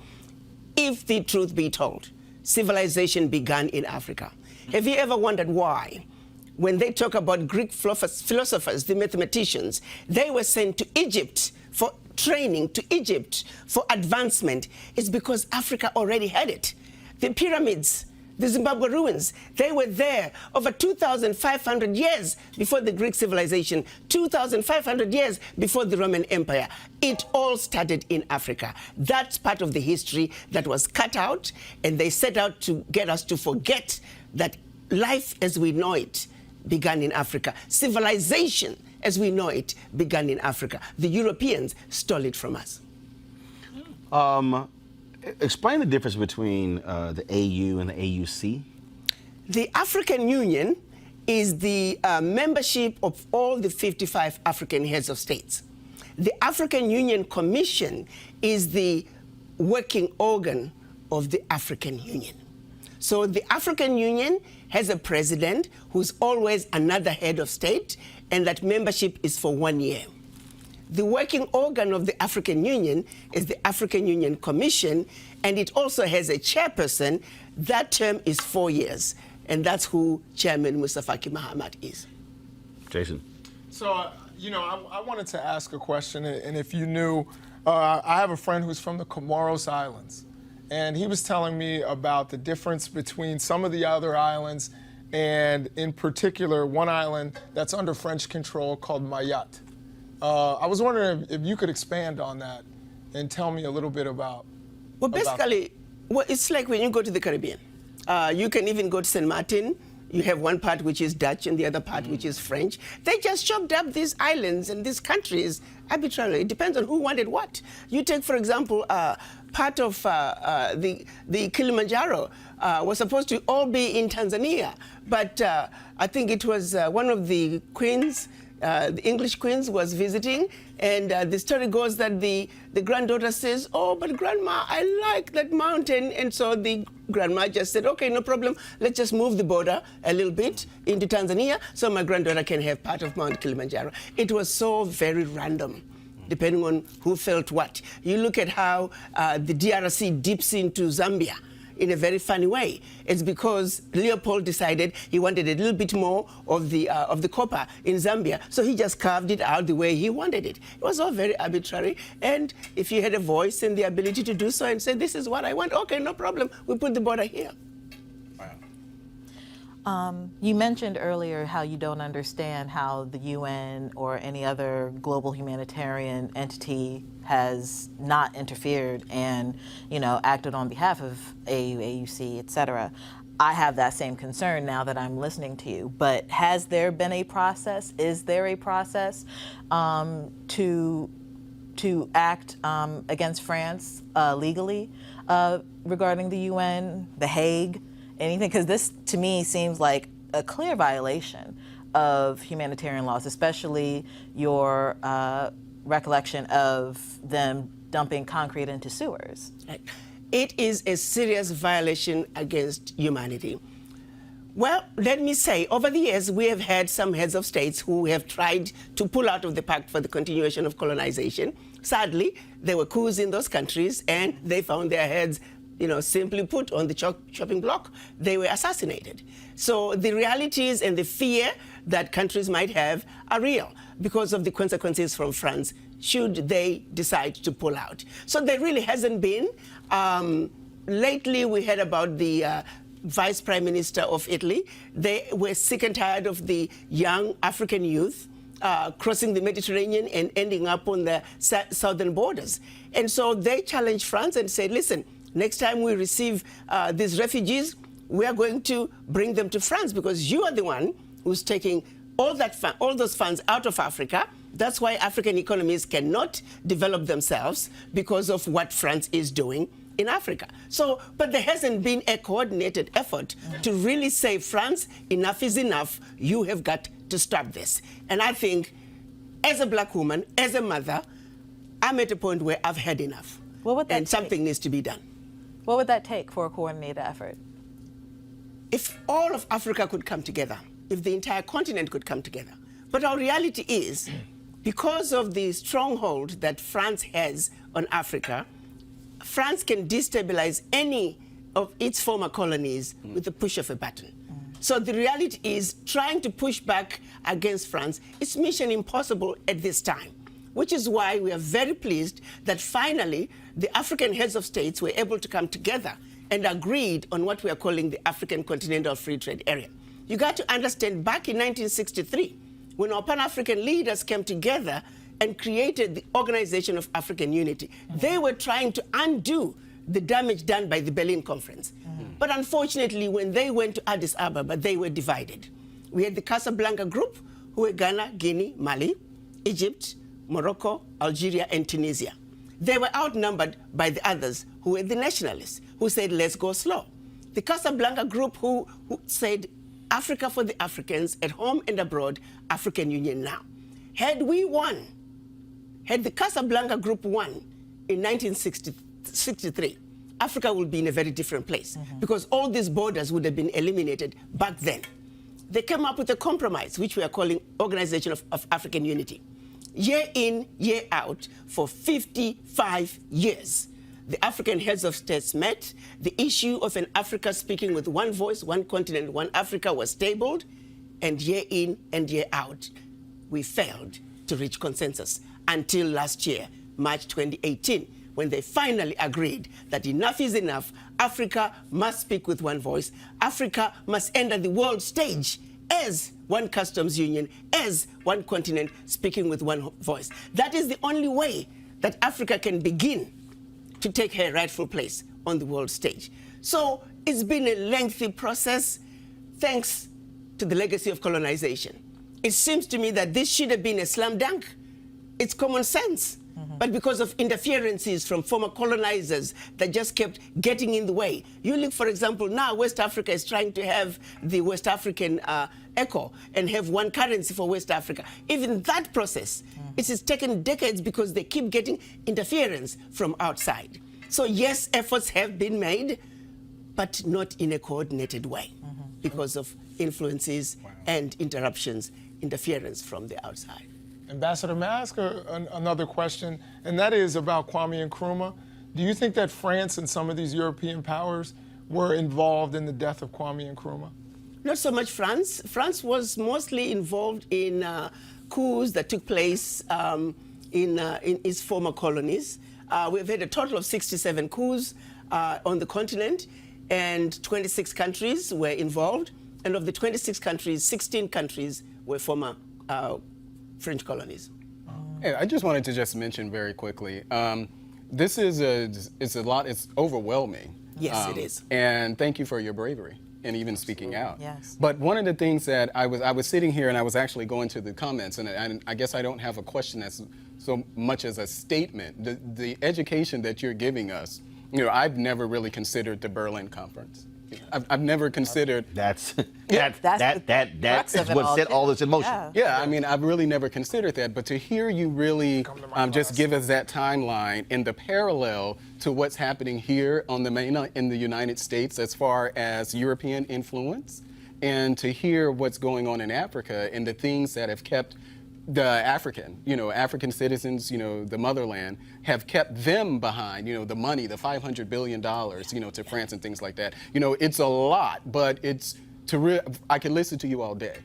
If the truth be told, civilization began in Africa. Have you ever wondered why? When they talk about Greek philosophers, the mathematicians, they were sent to Egypt for training, to Egypt for advancement. It's because Africa already had it. The pyramids, the Zimbabwe ruins, they were there over 2,500 years before the Greek civilization, 2,500 years before the Roman Empire. It all started in Africa. That's part of the history that was cut out, and they set out to get us to forget that life as we know it began in Africa. Civilization as we know it began in Africa. The Europeans stole it from us. Explain the difference between the AU and the AUC. The African Union is the membership of all the 55 African heads of states. The African Union Commission is the working organ of the African Union. So the African Union has a president who's always another head of state, and that membership is for 1 year. The working organ of the African Union is the African Union Commission, and it also has a chairperson. That term is 4 years, and that's who Chairman Musa Faki Mahamat is. Jason. So, I wanted to ask a question, and if you knew, I have a friend who's from the Comoros Islands, and he was telling me about the difference between some of the other islands, and in particular, one island that's under French control called Mayotte. I was wondering if you could expand on that and tell me a little bit about. Well, basically, it's like when you go to the Caribbean. You can even go to St. Martin. You have one part which is Dutch and the other part which is French. They just chopped up these islands and these countries arbitrarily. It depends on who wanted what. You take, for example, part of the Kilimanjaro was supposed to all be in Tanzania, but I think it was one of the queens. The English queens was visiting, and the story goes that the granddaughter says, "Oh, but grandma, I like that mountain." And so the grandma just said, "Okay, no problem. Let's just move the border a little bit into Tanzania so my granddaughter can have part of Mount Kilimanjaro." It was so very random, depending on who felt what. You look at how the DRC dips into Zambia in a very funny way. It's because Leopold decided he wanted a little bit more of the copper in Zambia, so he just carved it out the way he wanted it. It was all very arbitrary, and if you had a voice and the ability to do so and say, "This is what I want," okay, no problem, we put the border here. You mentioned earlier how you don't understand how the UN or any other global humanitarian entity has not interfered and, acted on behalf of AU, AUC, et cetera. I have that same concern now that I'm listening to you. But has there been a process? Is there a process to act against France legally regarding the UN, The Hague? Anything, because this to me seems like a clear violation of humanitarian laws, especially your recollection of them dumping concrete into sewers. It is a serious violation against humanity. Well, let me say, over the years, we have had some heads of states who have tried to pull out of the pact for the continuation of colonization. Sadly, there were coups in those countries, and they found their heads simply put, on the chopping block. They were assassinated. So the realities and the fear that countries might have are real because of the consequences from France should they decide to pull out. So there really hasn't been. Lately, we heard about the Vice Prime Minister of Italy. They were sick and tired of the young African youth crossing the Mediterranean and ending up on the southern borders. And so they challenged France and said, "Listen, next time we receive these refugees, we are going to bring them to France because you are the one who's taking all those funds out of Africa. That's why African economies cannot develop themselves because of what France is doing in Africa." So, but there hasn't been a coordinated effort to really say, France, enough is enough. You have got to stop this. And I think, as a black woman, as a mother, I'm at a point where I've had enough. What would that and something needs to be done. What would that take for a coordinated effort? If all of Africa could come together, if the entire continent could come together. But our reality is, because of the stronghold that France has on Africa, France can destabilize any of its former colonies with the push of a button. So the reality is trying to push back against France is mission impossible at this time, which is why we are very pleased that finally the African heads of states were able to come together and agreed on what we are calling the African Continental Free Trade Area. You got to understand, back in 1963, when our Pan-African leaders came together and created the Organization of African Unity, they were trying to undo the damage done by the Berlin Conference. But unfortunately, when they went to Addis Ababa, they were divided. We had the Casablanca group, who were Ghana, Guinea, Mali, Egypt, Morocco, Algeria, and Tunisia. They were outnumbered by the others, who were the nationalists, who said, let's go slow. The Casablanca group, who said, Africa for the Africans, at home and abroad, African Union now. Had we won, had the Casablanca group won in 1963, Africa would be in a very different place, because all these borders would have been eliminated back then. They came up with a compromise, which we are calling Organization of African Unity. Year in, year out, for 55 years, the African heads of states met. The issue of an Africa speaking with one voice, one continent, one Africa was tabled, and year in and year out, we failed to reach consensus until last year, March 2018, when they finally agreed that enough is enough. Africa must speak with one voice. Africa must enter the world stage as one customs union, as one continent, speaking with one voice. That is the only way that Africa can begin to take her rightful place on the world stage. So it's been a lengthy process, thanks to the legacy of colonization. It seems to me that this should have been a slam dunk. It's common sense. But because of interferences from former colonizers that just kept getting in the way. You look, for example, now West Africa is trying to have the West African echo and have one currency for West Africa. Even that process, it has taken decades because they keep getting interference from outside. So yes, efforts have been made, but not in a coordinated way because of influences and interruptions, interference from the outside. Ambassador, may I ask another question? And that is about Kwame Nkrumah. Do you think that France and some of these European powers were involved in the death of Kwame Nkrumah? Not so much France. France was mostly involved in coups that took place in its former colonies. We've had a total of 67 coups on the continent, and 26 countries were involved. And of the 26 countries, 16 countries were former French colonies. Yeah, I just wanted to just mention very quickly, this is a lot, it's overwhelming. Yes, it is. And thank you for your bravery and even speaking out. Yes. But one of the things that I was sitting here and I was actually going to the comments, and I guess I don't have a question as so much as a statement. The education that you're giving us, you know, I've never really considered the Berlin Conference. I've never considered. That's crux of it what all, set too. all this in motion. Yeah, I mean, I've really never considered that, but to hear you really just give us that timeline and the parallel to what's happening here on the mainland in the United States as far as European influence, and to hear what's going on in Africa and the things that have kept the African citizens, the motherland, have kept them behind, the money, the $500 billion, to France and things like that. It's a lot, but I can listen to you all day.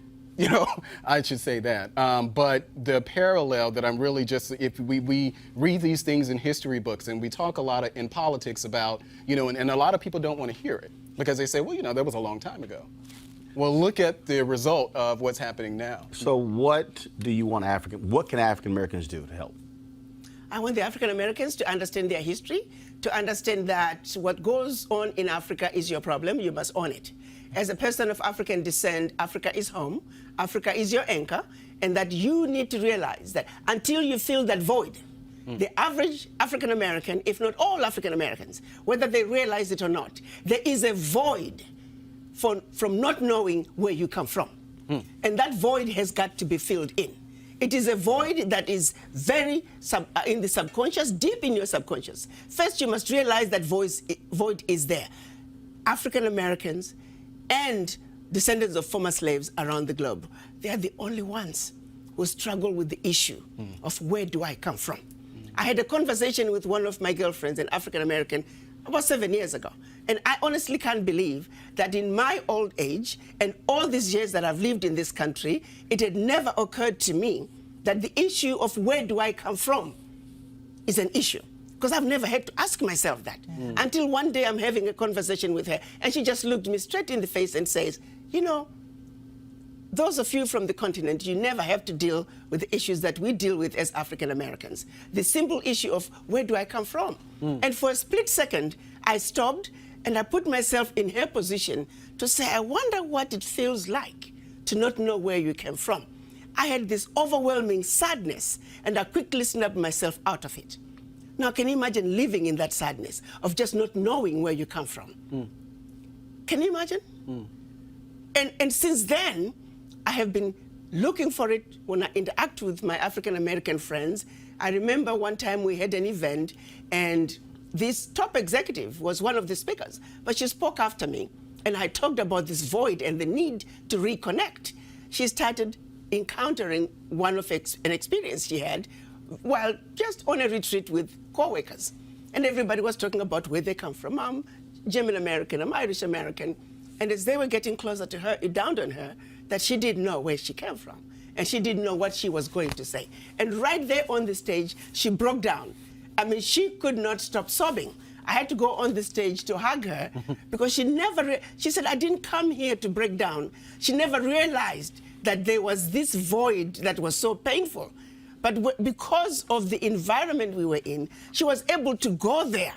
I should say that. But the parallel that I'm really if we read these things in history books and we talk a lot in politics about, and a lot of people don't want to hear it because they say, well, that was a long time ago. Well, look at the result of what's happening now. So what do you want what can African Americans do to help? I want the African Americans to understand their history, to understand that what goes on in Africa is your problem, you must own it. As a person of African descent, Africa is home, Africa is your anchor, and that you need to realize that until you fill that void, the average African American, if not all African Americans, whether they realize it or not, there is a void from not knowing where you come from. And that void has got to be filled in. It is a void that is very in the subconscious, deep in your subconscious. First, you must realize that void is there. African Americans and descendants of former slaves around the globe, they are the only ones who struggle with the issue of where do I come from. I had a conversation with one of my girlfriends, an African American, about 7 years ago. And I honestly can't believe that in my old age and all these years that I've lived in this country, it had never occurred to me that the issue of where do I come from is an issue. Because I've never had to ask myself that. Until one day I'm having a conversation with her and she just looked me straight in the face and says, you know, those of you from the continent, you never have to deal with the issues that we deal with as African Americans. The simple issue of where do I come from? And for a split second, I stopped and I put myself in her position to say, I wonder what it feels like to not know where you came from. I had this overwhelming sadness and I quickly snapped myself out of it. Now, can you imagine living in that sadness of just not knowing where you come from? Can you imagine? And since then, I have been looking for it when I interact with my African American friends. I remember one time we had an event and this top executive was one of the speakers, but she spoke after me and I talked about this void and the need to reconnect. She started encountering an experience she had while just on a retreat with co-workers. And everybody was talking about where they come from. I'm German American, I'm Irish American. And as they were getting closer to her, it dawned on her that she didn't know where she came from. And she didn't know what she was going to say. And right there on the stage, she broke down. I mean, she could not stop sobbing. I had to go on the stage to hug her because she said, I didn't come here to break down. She never realized that there was this void that was so painful. But because of the environment we were in, she was able to go there.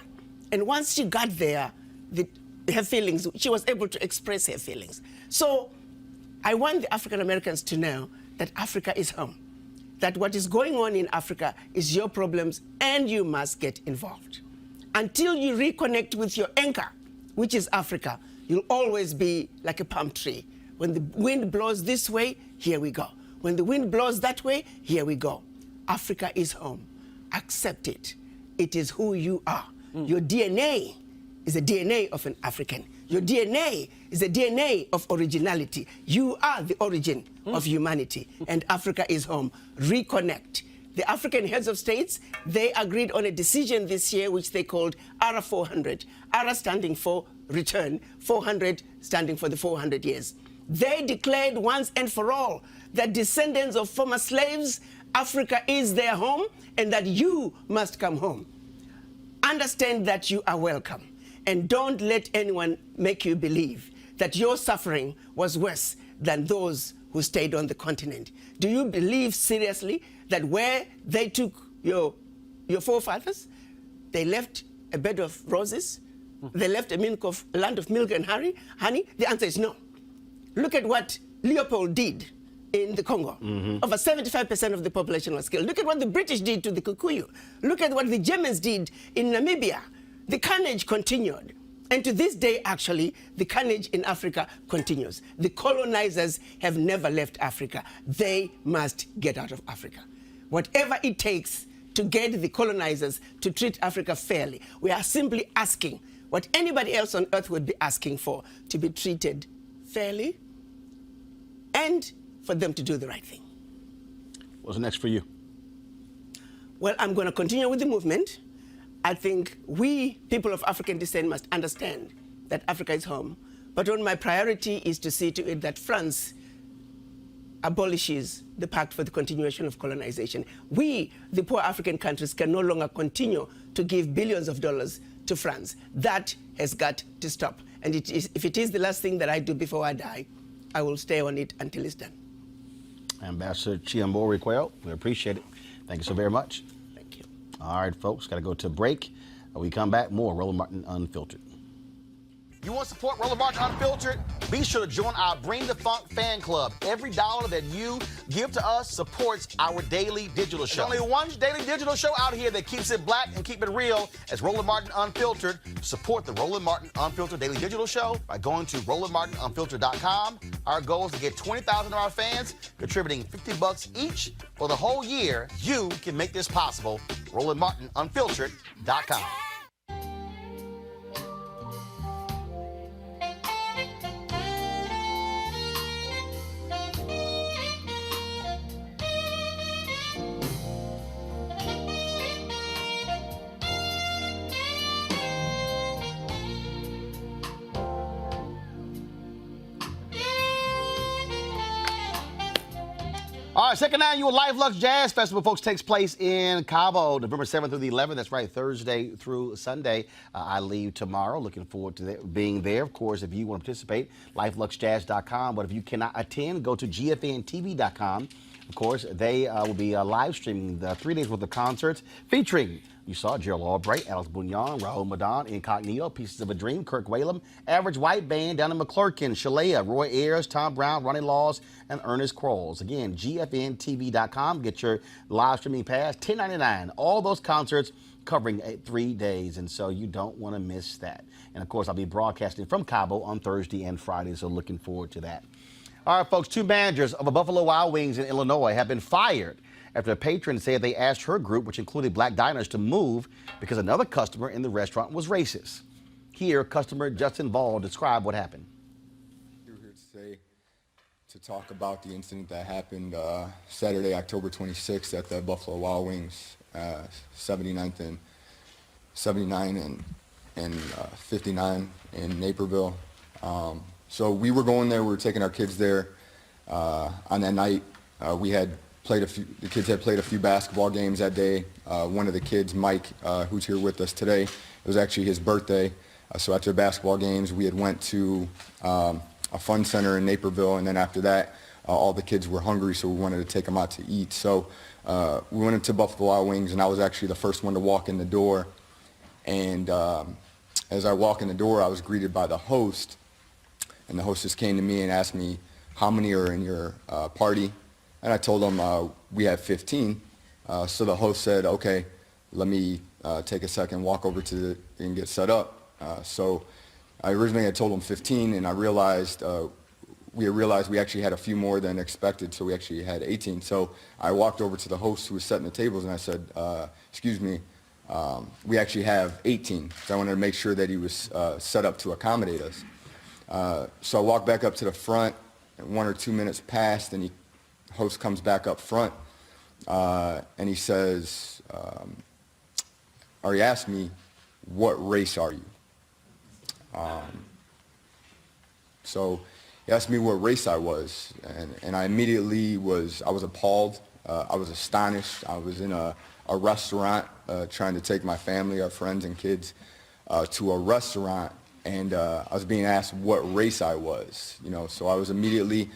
And once she got there, her feelings, she was able to express her feelings. So I want the African Americans to know that Africa is home, that what is going on in Africa is your problems and you must get involved. Until you reconnect with your anchor, which is Africa, you'll always be like a palm tree. When the wind blows this way, here we go. When the wind blows that way, here we go. Africa is home. Accept it. It is who you are. Your DNA is the DNA of an African. Your DNA is the DNA of originality. You are the origin of humanity, and Africa is home. Reconnect. The African heads of states, they agreed on a decision this year which they called ARA 400. ARA standing for return, 400 standing for the 400 years. They declared once and for all that descendants of former slaves, Africa is their home, and that you must come home. Understand that you are welcome. And don't let anyone make you believe that your suffering was worse than those who stayed on the continent. Do you believe seriously that where they took your forefathers, they left a bed of roses? They left a land of milk and honey? The answer is no. Look at what Leopold did in the Congo. Over 75% of the population was killed. Look at what the British did to the Kikuyu. Look at what the Germans did in Namibia. The carnage continued. And to this day, actually, the carnage in Africa continues. The colonizers have never left Africa. They must get out of Africa. Whatever it takes to get the colonizers to treat Africa fairly, we are simply asking what anybody else on earth would be asking for, to be treated fairly and for them to do the right thing. What's next for you? Well, I'm going to continue with the movement. I think we, people of African descent, must understand that Africa is home. But my priority is to see to it that France abolishes the Pact for the Continuation of Colonization. We, the poor African countries, can no longer continue to give billions of dollars to France. That has got to stop. And if it is the last thing that I do before I die, I will stay on it until it's done. Ambassador Chiambori-Quayle, we appreciate it. Thank you so very much. Thank you. All right, folks, got to go to a break. When we come back, more Roland Martin Unfiltered. You want to support Roland Martin Unfiltered? Be sure to join our Bring the Funk fan club. Every dollar that you give to us supports our daily digital show. There's only one daily digital show out here that keeps it black and keep it real as Roland Martin Unfiltered. Support the Roland Martin Unfiltered daily digital show by going to RolandMartinUnfiltered.com. Our goal is to get 20,000 of our fans contributing $50 each for the whole year. You can make this possible. RolandMartinUnfiltered.com. All right, second annual Luxe Jazz Festival, folks, takes place in Cabo, November 7th through the 11th. That's right, Thursday through Sunday. I leave tomorrow. Looking forward to being there. Of course, if you want to participate, lifeluxejazz.com. But if you cannot attend, go to gfntv.com. Of course, they will be live streaming the 3 days worth of concerts featuring, you saw Gerald Albright, Alex Bugnon, Raul Madon, Incognito, Pieces of a Dream, Kirk Whalum, Average White Band, Donna McClurkin, Shalea, Roy Ayers, Tom Brown, Ronnie Laws, and Ernest Quarles. Again, gfntv.com. Get your live streaming pass, $10.99. All those concerts covering 3 days, and so you don't want to miss that. And of course, I'll be broadcasting from Cabo on Thursday and Friday, so looking forward to that. All right, folks, 2 managers of a Buffalo Wild Wings in Illinois have been fired after a patron said they asked her group, which included black diners, to move because another customer in the restaurant was racist. Here, customer Justin Ball described what happened. We're here to talk about the incident that happened Saturday, October 26th at the Buffalo Wild Wings, 79th and 79 and 59 in Naperville. So we were going there. We were taking our kids there on that night. The kids had played a few basketball games that day. One of the kids, Mike, who's here with us today, it was actually his birthday. So after the basketball games, we had went to a fun center in Naperville, and then after that, all the kids were hungry, so we wanted to take them out to eat. So we went into Buffalo Wild Wings, and I was actually the first one to walk in the door. And as I walk in the door, I was greeted by the host, and the hostess came to me and asked me, how many are in your party? And I told them we have 15. So the host said, okay, let me take a second, walk over and get set up. So I originally had told them 15, and I realized we actually had a few more than expected, so we actually had 18. So I walked over to the host who was setting the tables, and I said, excuse me, we actually have 18. So I wanted to make sure that he was set up to accommodate us. So I walked back up to the front, and 1 or 2 minutes passed, and the host comes back up front, and he says, or he asked me, what race are you? So he asked me what race I was, and I immediately I was appalled. I was astonished. I was in a restaurant trying to take my family, our friends and kids, to a restaurant, and I was being asked what race I was. So I was immediately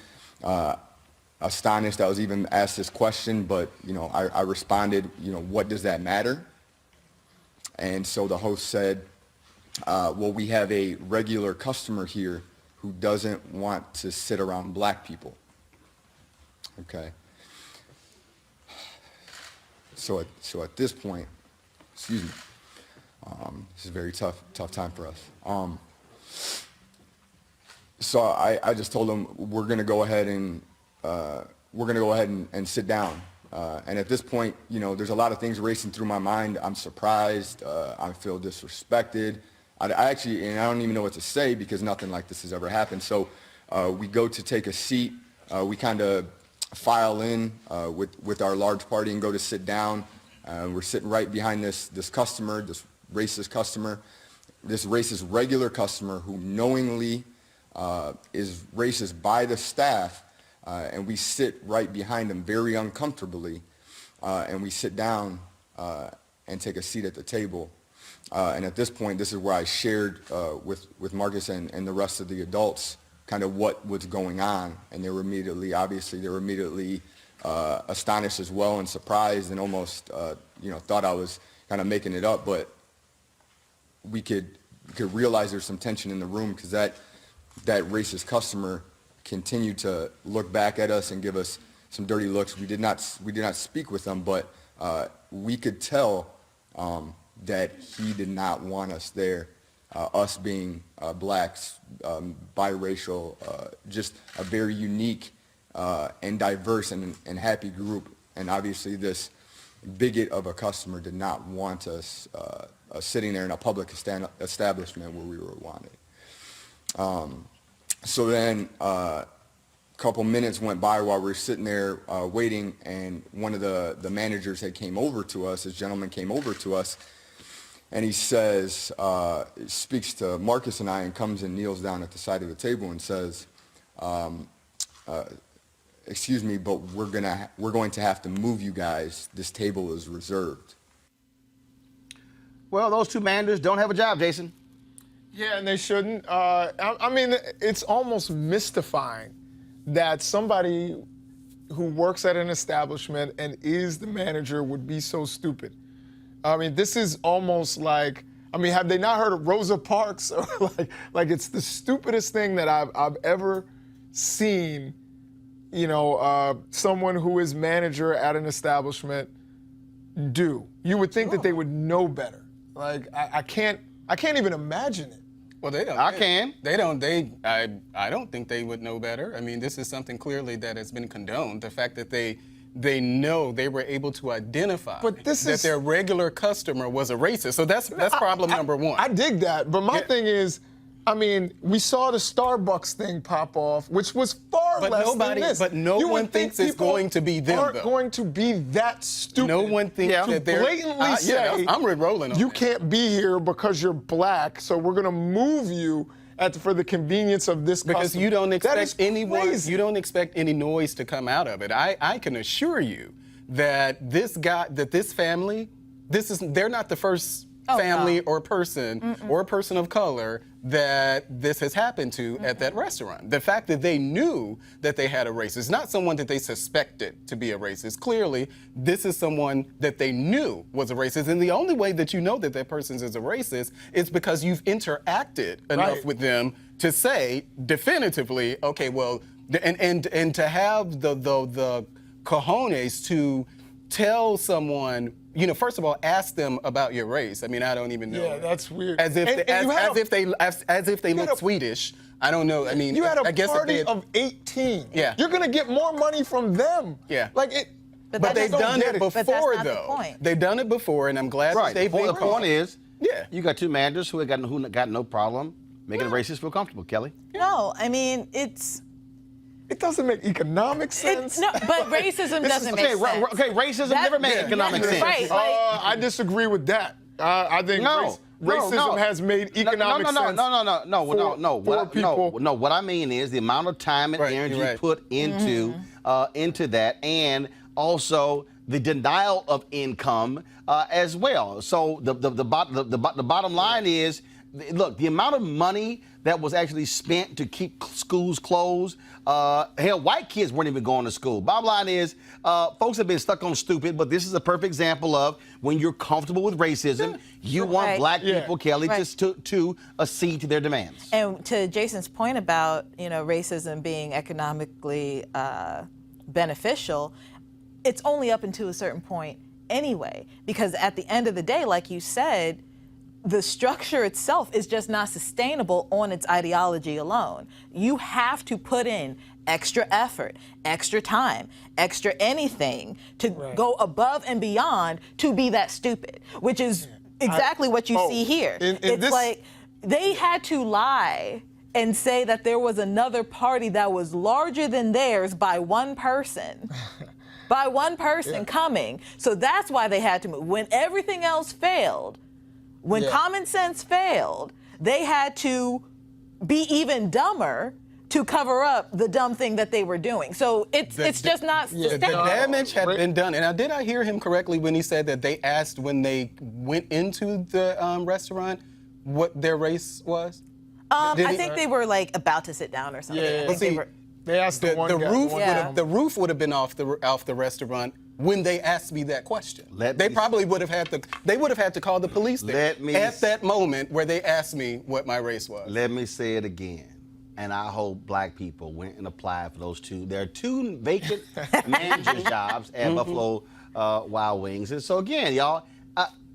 astonished. I was even asked this question, but I responded, what does that matter? And so the host said, well, we have a regular customer here who doesn't want to sit around black people. Okay. So at this point, excuse me, this is a very tough time for us. So I just told him we're going to go ahead and sit down. And at this point, there's a lot of things racing through my mind. I'm surprised. I feel disrespected. I don't even know what to say because nothing like this has ever happened. So we go to take a seat. We kind of file in with our large party and go to sit down. We're sitting right behind this customer, this racist customer, this racist regular customer who knowingly is racist by the staff. And we sit right behind him very uncomfortably, and we sit down and take a seat at the table. And at this point, this is where I shared with Marcus and the rest of the adults kind of what was going on. And they were immediately astonished as well and surprised and almost, thought I was kind of making it up. But we could realize there's some tension in the room because that racist customer continued to look back at us and give us some dirty looks. We did not speak with them, but we could tell that he did not want us there. Us being blacks, biracial, just a very unique and diverse and happy group. And obviously this bigot of a customer did not want us sitting there in a public establishment where we were wanted. So then a couple minutes went by while we were sitting there waiting, and one of the managers came over to us. This gentleman came over to us, and he says, speaks to Marcus and I, and comes and kneels down at the side of the table and says, excuse me, but we're going to have to move you guys. This table is reserved. Well, those two managers don't have a job, Jason. Yeah, and they shouldn't. I mean, it's almost mystifying that somebody who works at an establishment and is the manager would be so stupid. I mean, this is almost like, I mean, have they not heard of Rosa Parks? Or like it's the stupidest thing that I've ever seen, you know, someone who is manager at an establishment do. You would think that they would know better. Like, I can't even imagine it. Well, they don't. I can. They don't. I don't think they would know better. I mean, this is something clearly that has been condoned. The fact that they know they were able to identify that their regular customer was a racist. So that's problem number one. I dig that, but my thing is, I mean, we saw the Starbucks thing pop off, which was far less than this. But no one thinks it's going to be them, aren't though. going to be that stupid. No one thinks that they're blatantly say, I'm with Roland on you that. can't be here because you're black, so we're going to move you for the convenience of this because customer. you don't expect That is anyone. crazy. You don't expect any noise to come out of it. I can assure you that this family, they're not the first family or person or person of color that this has happened to at that restaurant. The fact that they knew that they had a racist, not someone that they suspected to be a racist. Clearly, this is someone that they knew was a racist. And the only way that you know that that person is a racist is because you've interacted enough with them to say definitively, okay, well, and to have the cojones to tell someone, you know, first of all, ask them about your race. I mean, I don't even know. Yeah, that's weird. As if they look Swedish. I don't know. I mean, you had a I guess party of 18. Yeah. You're gonna get more money from them. Yeah. Like it. But they've done it before, But that's not the though. point. They've done it before, and I'm glad that they've been The point is, Yeah. you got two managers who got no problem making a racist feel comfortable, Kelly. No, I mean, It doesn't make economic sense. but racism doesn't make sense. Okay, racism never made economic sense. Right. I disagree with that. I think racism has made economic sense. for people. No, what I mean is the amount of time and energy put into that, and also the denial of income as well. So the bottom line is, look, the amount of money that was actually spent to keep schools closed. Hell, white kids weren't even going to school. Bottom line is, folks have been stuck on stupid, but this is a perfect example of when you're comfortable with racism, you want black people, Kelly, just to accede to their demands. And to Jason's point about, you know, racism being economically beneficial, it's only up until a certain point anyway, because at the end of the day, like you said, the structure itself is just not sustainable on its ideology alone. You have to put in extra effort, extra time, extra anything to go above and beyond to be that stupid, which is exactly what you see here. It's like they had to lie and say that there was another party that was larger than theirs by one person. By one person coming. So that's why they had to move. When everything else failed, when common sense failed, they had to be even dumber to cover up the dumb thing that they were doing. So it's just not sustainable. The damage had been done. And did I hear him correctly when he said that they asked when they went into the restaurant what their race was? I think they were like about to sit down or something. Yeah. I think They asked the roof would have been off the restaurant when they asked me that question. They would have had to call the police there at that moment where they asked me what my race was. Let me say it again. And I hope black people went and applied for those two. There are two vacant manager jobs at Buffalo Wild Wings. And so again, y'all,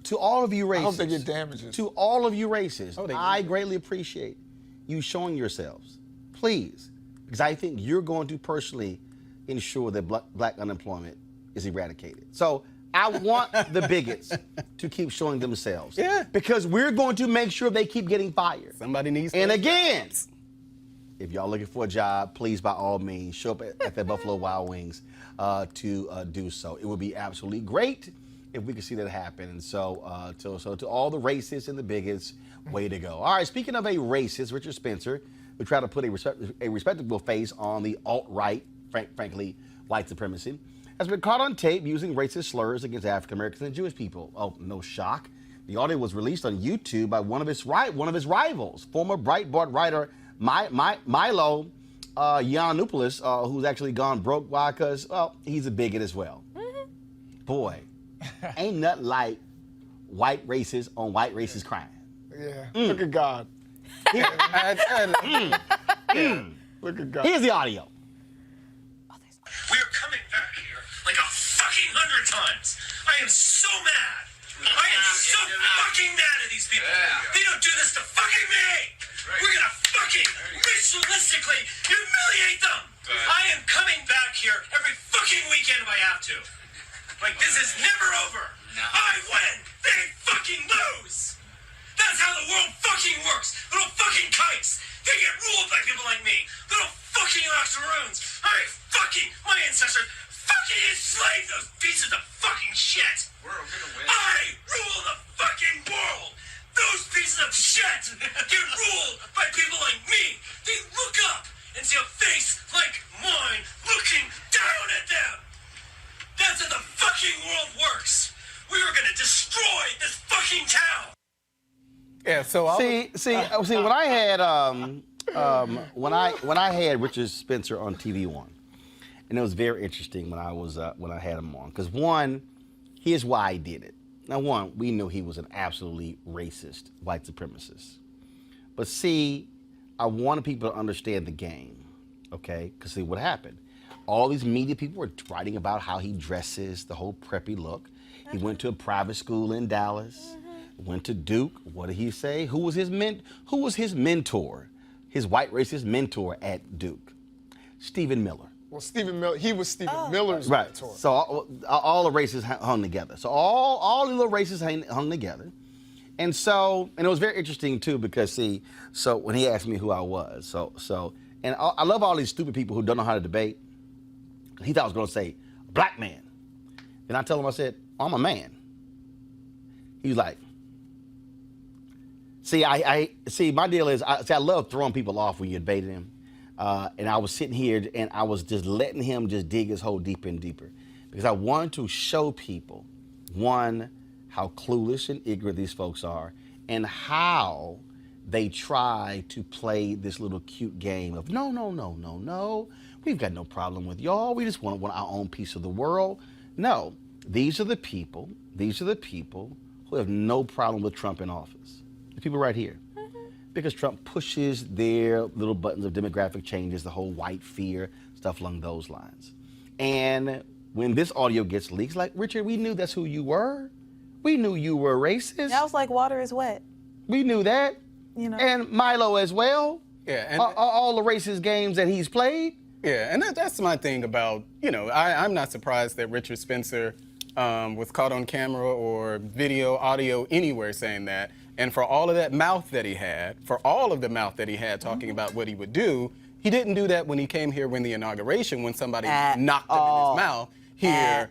to all of you racists. I hope they get damages. To all of you racists, I greatly appreciate you showing yourselves. Please. Because I think you're going to personally ensure that black unemployment is eradicated. So I want the bigots to keep showing themselves. Yeah. Because we're going to make sure they keep getting fired. Somebody needs to. And again, if y'all looking for a job, please, by all means, show up at the Buffalo Wild Wings to do so. It would be absolutely great if we could see that happen. And so to all the racists and the bigots, way to go. All right, speaking of a racist, Richard Spencer, we try to put a respectable face on the alt-right frankly, white supremacy, has been caught on tape using racist slurs against African Americans and Jewish people. Oh, no shock. The audio was released on YouTube by one of his rivals, former Breitbart writer Milo Yiannopoulos, who's actually gone broke. Why? Because, well, he's a bigot as well. Boy, ain't nothing like white racists on white racist crime. Yeah. Look at God. Look at God. Here's the audio. We're coming back here like a fucking 100 times. I am so mad. I am so fucking mad at these people. They don't do this to fucking me. We're gonna fucking ritualistically humiliate them. I am coming back here every fucking weekend if I have to. Like, this is never over. I win, they fucking lose. That's how the world fucking works. Little fucking kikes. They get ruled by people like me. Little fucking octoroons. My ancestors fucking enslaved those pieces of fucking shit. We're gonna win. I rule the fucking world. Those pieces of shit get ruled by people like me. They look up and see a face like mine looking down at them. That's how the fucking world works. We are gonna destroy this fucking town. Yeah. So See, when I had when I had Richard Spencer on TV One, and it was very interesting when I had him on, because one, here's why I did it. Now, one, we knew he was an absolutely racist white supremacist, but see, I wanted people to understand the game, okay? Because see what happened. All these media people were writing about how he dresses, the whole preppy look. He went to a private school in Dallas. Went to Duke. What did he say? Who was his mentor? His white racist mentor at Duke? Stephen Miller. Well, Stephen Miller, he was Stephen Miller's mentor. So all the races hung together. So all the little races hung together. And it was very interesting too, because see, so when he asked me who I was, and I love all these stupid people who don't know how to debate. He thought I was going to say black man. Then I told him, I said, I'm a man. He was like, see, my deal is, I love throwing people off when you're debating them. And I was sitting here and I was just letting him just dig his hole deeper and deeper, because I wanted to show people, one, how clueless and ignorant these folks are, and how they try to play this little cute game of no. We've got no problem with y'all. We just want our own piece of the world. No, these are the people who have no problem with Trump in office. The people right here. Because Trump pushes their little buttons of demographic changes, the whole white fear, stuff along those lines. And when this audio gets leaked, like, Richard, we knew that's who you were. We knew you were racist. I was like, water is wet. We knew that. You know. And Milo as well. Yeah. And all the racist games that he's played. Yeah, and that's my thing about, I'm not surprised that Richard Spencer was caught on camera or video, audio, anywhere saying that. And for all of that mouth that he had, talking about what he would do, he didn't do that when he came here when the inauguration, when somebody knocked him in his mouth here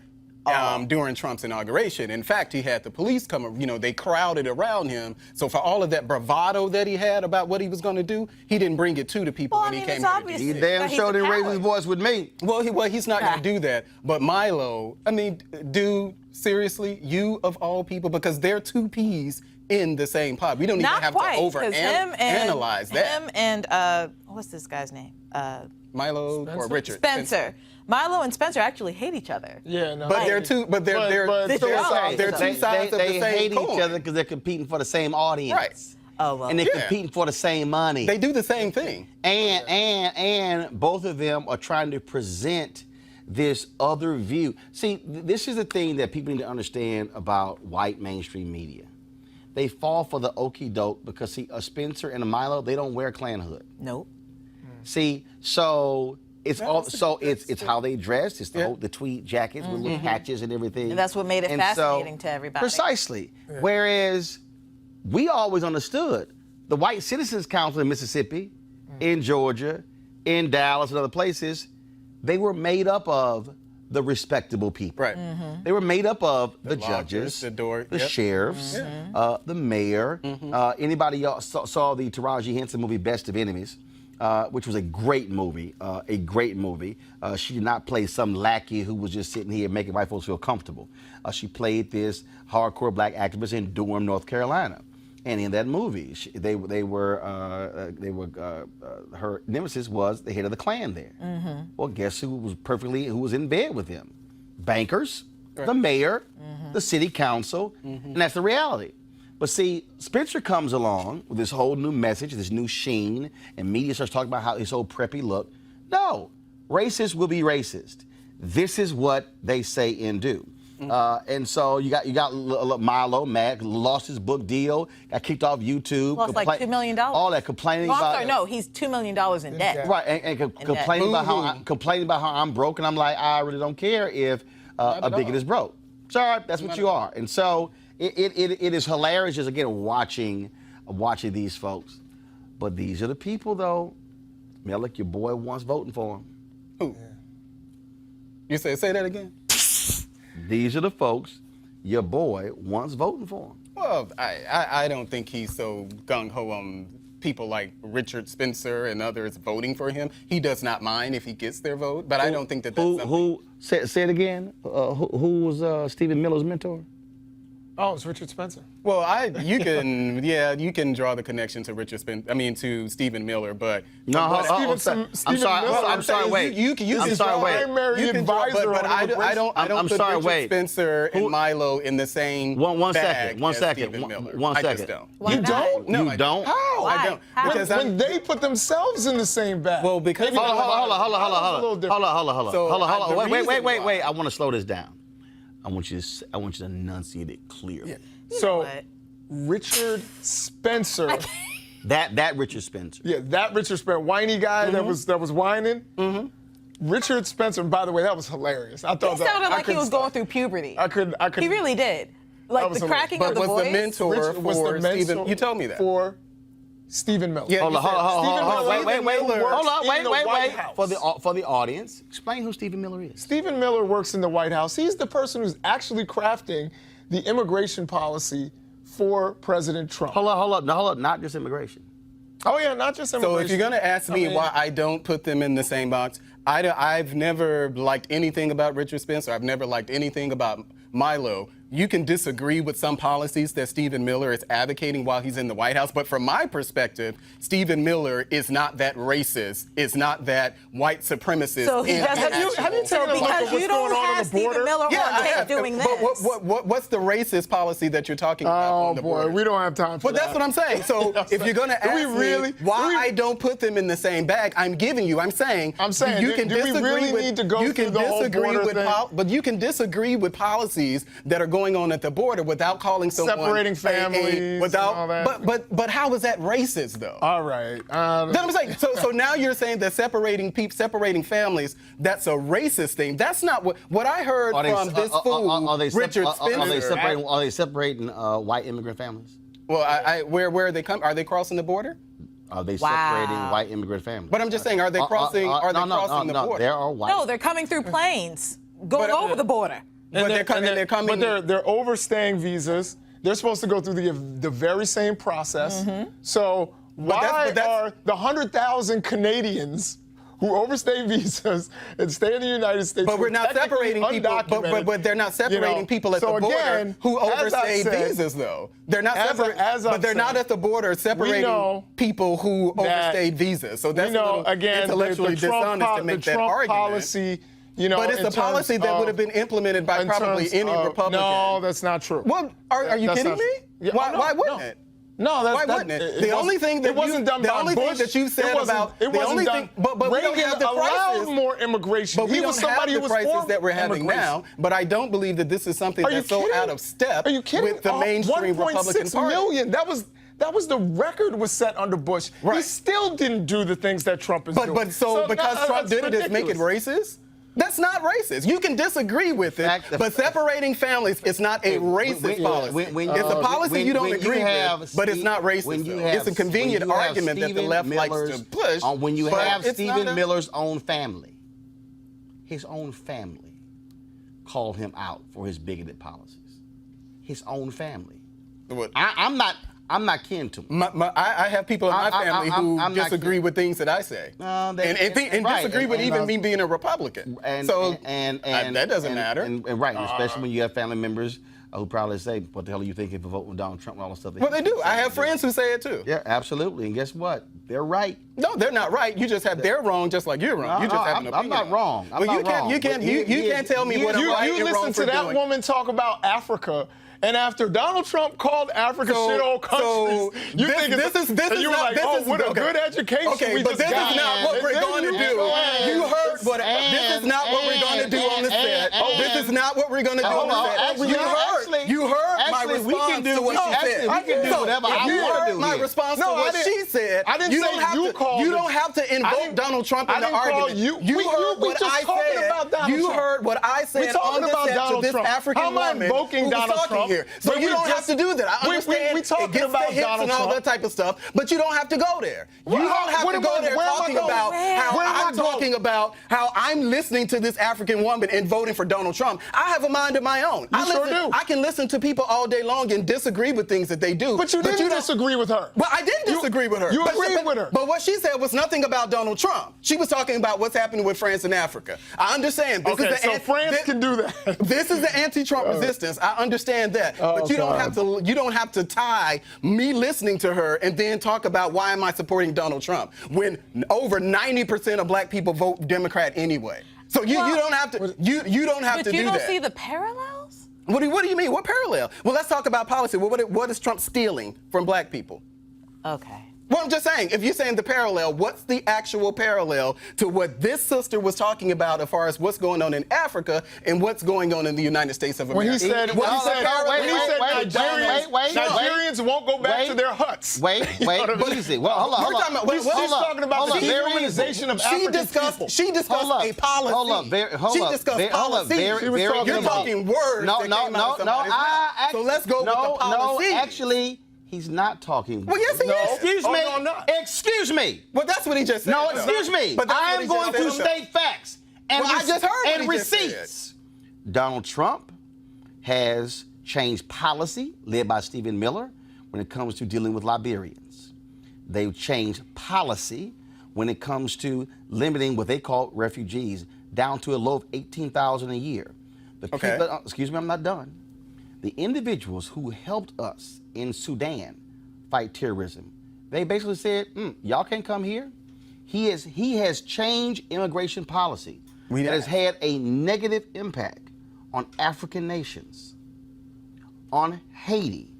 during Trump's inauguration. In fact, he had the police come, they crowded around him. So for all of that bravado that he had about what he was going to do, he didn't bring it to the people when he came here. He damn sure didn't raise his voice with me. Well, he's not going to do that. But Milo, dude, seriously, you of all people, because they're two peas in the same pod. We don't even have to overanalyze that. Him and what's this guy's name? Milo Spencer? or Richard? Spencer. Milo and Spencer actually hate each other. Yeah, no. But they're two. But they're two sides of the same hate coin. each other because they're competing for the same audience. Right. Oh well. And they're competing for the same money. They do the same thing. And both of them are trying to present this other view. See, this is the thing that people need to understand about white mainstream media. They fall for the okie doke because, see, a Spencer and a Milo, they don't wear Klan hood. Nope. See, so it's it's how they dress. It's the tweed jackets with little patches and everything. And that's what made it fascinating to everybody. Precisely. Yeah. Whereas we always understood the White Citizens Council in Mississippi, in Georgia, in Dallas and other places, they were made up of the respectable people. Right. They were made up of the judges, judges, the sheriffs, the mayor. Anybody saw the Taraji Henson movie Best of Enemies, which was a great movie. She did not play some lackey who was just sitting here making white folks feel comfortable. She played this hardcore black activist in Durham, North Carolina. And in that movie, her nemesis was the head of the Klan there. Mm-hmm. Well, guess who was in bed with him? Bankers, the mayor, the city council, and that's the reality. But see, Spencer comes along with this whole new message, this new sheen, and media starts talking about how his whole preppy look. No, racist will be racist. This is what they say and do. And so you got Milo, Mac, lost his book deal, got kicked off YouTube. Lost like $2 million. All that complaining Well, I'm about. sorry, no, he's $2 million in debt. Right, and complaining about how I'm broke, and I'm like, I really don't care if a bigot is broke. Sorry, that's what you are. And so it is hilarious just again watching these folks. But these are the people though, Melik, your boy wants voting for him. Who? You say that again? These are the folks your boy wants voting for him. Well, I don't think he's so gung-ho on people like Richard Spencer and others voting for him. He does not mind if he gets their vote, but I don't think that's something. Say it again. Who was Stephen Miller's mentor? Oh, it's Richard Spencer. Well, you can draw the connection to to Stephen Miller, but no, I'm sorry. Wait, you can draw primary advisor. But I don't put Richard Spencer and Milo in the same One bag second. as Stephen Miller. One second. I just don't. Why You not? don't? No, You don't? How? Why? I don't. How? Because When they put themselves in the same bag. Well, because Hold on. So, Wait. I want to slow this down. I want you to enunciate it clearly. So, what? Richard Spencer. That Richard Spencer. Yeah, that Richard Spencer, whiny guy that was whining. Richard Spencer. By the way, that was hilarious. I thought He sounded like he was going through puberty. I could. He really did. Like the cracking of the was voice. the mentor for Stephen. You told me that. For Stephen Miller. Yeah, Hold on. Wait. House. For the audience, explain who Stephen Miller is. Stephen Miller works in the White House. He's the person who's actually crafting the immigration policy for President Trump. Hold on. Not just immigration. Oh yeah, not just immigration. So if you're going to ask me why I don't put them in the same box, I've never liked anything about Richard Spencer. I've never liked anything about Milo. You can disagree with some policies that Stephen Miller is advocating while he's in the White House, but from my perspective, Stephen Miller is not that racist, is not that white supremacist. So he doesn't. Have you taken a look at Because what's you going don't on have the border? Stephen Miller Yeah, on tape doing this. But what's the racist policy that you're talking about on the border? We don't have time for But that's what I'm saying. So if you're going to ask me why I don't put them in the same bag, I'm saying you can do we disagree really with, need to go you through can the whole disagree border with thing? but you can disagree with policies that are going on at the border without calling someone Separating families and all that. But how is that racist though? All right. That's what I'm saying. So now you're saying that separating families, that's a racist thing. That's not what I heard from this fool, Richard Spencer. Are they separating white immigrant families? Well, where are they coming? Are they crossing the border? Are they separating white immigrant families? But I'm just saying, are they crossing? Crossing the border? There are white. No, they're coming through planes, going over the border. But they're coming. But they're overstaying visas. They're supposed to go through the very same process. So why are the 100,000 Canadians who overstay visas and stay in the United States? But we're not separating people. But they're not separating people at the border who overstayed visas, though. They're not but they're not at the border separating people who overstayed visas. So that's a little intellectually dishonest to make that argument. Policy. But it's the policy that would have been implemented by probably any Republican. No, that's not true. Well, are you kidding me? Yeah, why wouldn't it? No, why wouldn't it? The only thing that wasn't done by Bush. that you said about it wasn't done. But we don't have the allowed prices. more immigration. But we don't have the prices that we're having now. But I don't believe that this is something that's so out of step with the mainstream Republican Party. 1.6 million. That was the record was set under Bush. Right. He still didn't do the things that Trump is doing. But because Trump did it, does make it racist? That's not racist. You can disagree with it, but separating families is not a racist policy. It's a policy you don't agree with, but it's not racist. It's a convenient argument that the left likes to push. When you have Stephen Miller's own family, his own family called him out for his bigoted policies. His own family. I'm I'm not kin to him. I have people in my family who I'm not disagree with things that I say, and disagree with even me being a Republican. And that doesn't matter. Right, especially when you have family members who probably say, "What the hell are you thinking for voting Donald Trump and all the stuff?" Well, they do. I have friends who say it too. Yeah, absolutely. And guess what? They're right. No, they're not right. You just have they're wrong, just like you're wrong. You just have an opinion. I'm not wrong. You can't tell me what I'm right and wrong for doing. You listen to that woman talk about Africa. And after Donald Trump called Africa shithole countries, you think you were like, oh, what a good education we just got. But this is not what we're going to do. You heard what, this is not what we're going to do on the set. This is not what we're going to do on the set. You heard my response to what she said. We can do whatever I want to do. My response to what she said. I didn't say you called. You don't have to invoke Donald Trump in the argument. You heard what I said. You heard what I said on the set to this African woman who was talking here. So you don't have to do that. I understand it gets the hits and all that type of stuff, but you don't have to go there. You don't have to go there talking about how I'm talking about how I'm listening to this African woman and voting for Donald Trump. I have a mind of my own. You sure do. I can listen to people all day long and disagree with things that they do. But you didn't disagree with her. Well, I didn't disagree with her. You agreed with her. But what she said was nothing about Donald Trump. She was talking about what's happening with France and Africa. I understand. So France can do that. This is the anti-Trump resistance. I understand that. But you don't have to tie me listening to her and then talk about why am I supporting Donald Trump when over 90% of black people vote Democrat anyway. So you don't have to you don't have to do that. But you don't see the parallels? What do you mean? What parallel? Well, let's talk about policy. What is Trump stealing from black people? Okay. Well, I'm just saying, if you're saying the parallel, what's the actual parallel to what this sister was talking about as far as what's going on in Africa and what's going on in the United States of America? When he said Nigerians won't go back to their huts. Easy. Well, hold on. She's talking about the Aryanization of African people. She discussed a policy. You're talking words. So let's go with the policy. No, actually. He's not talking. Well, yes, he is. Excuse me. No, excuse me. Well, that's what he just said. No, excuse me. But I am going to state facts and I just heard and receipts. Donald Trump has changed policy led by Stephen Miller when it comes to dealing with Liberians. They've changed policy when it comes to limiting what they call refugees down to a low of 18,000 a year. Excuse me, I'm not done. The individuals who helped us in Sudan fight terrorism, they basically said, y'all can't come here. He has changed immigration policy that has had a negative impact on African nations, on Haiti,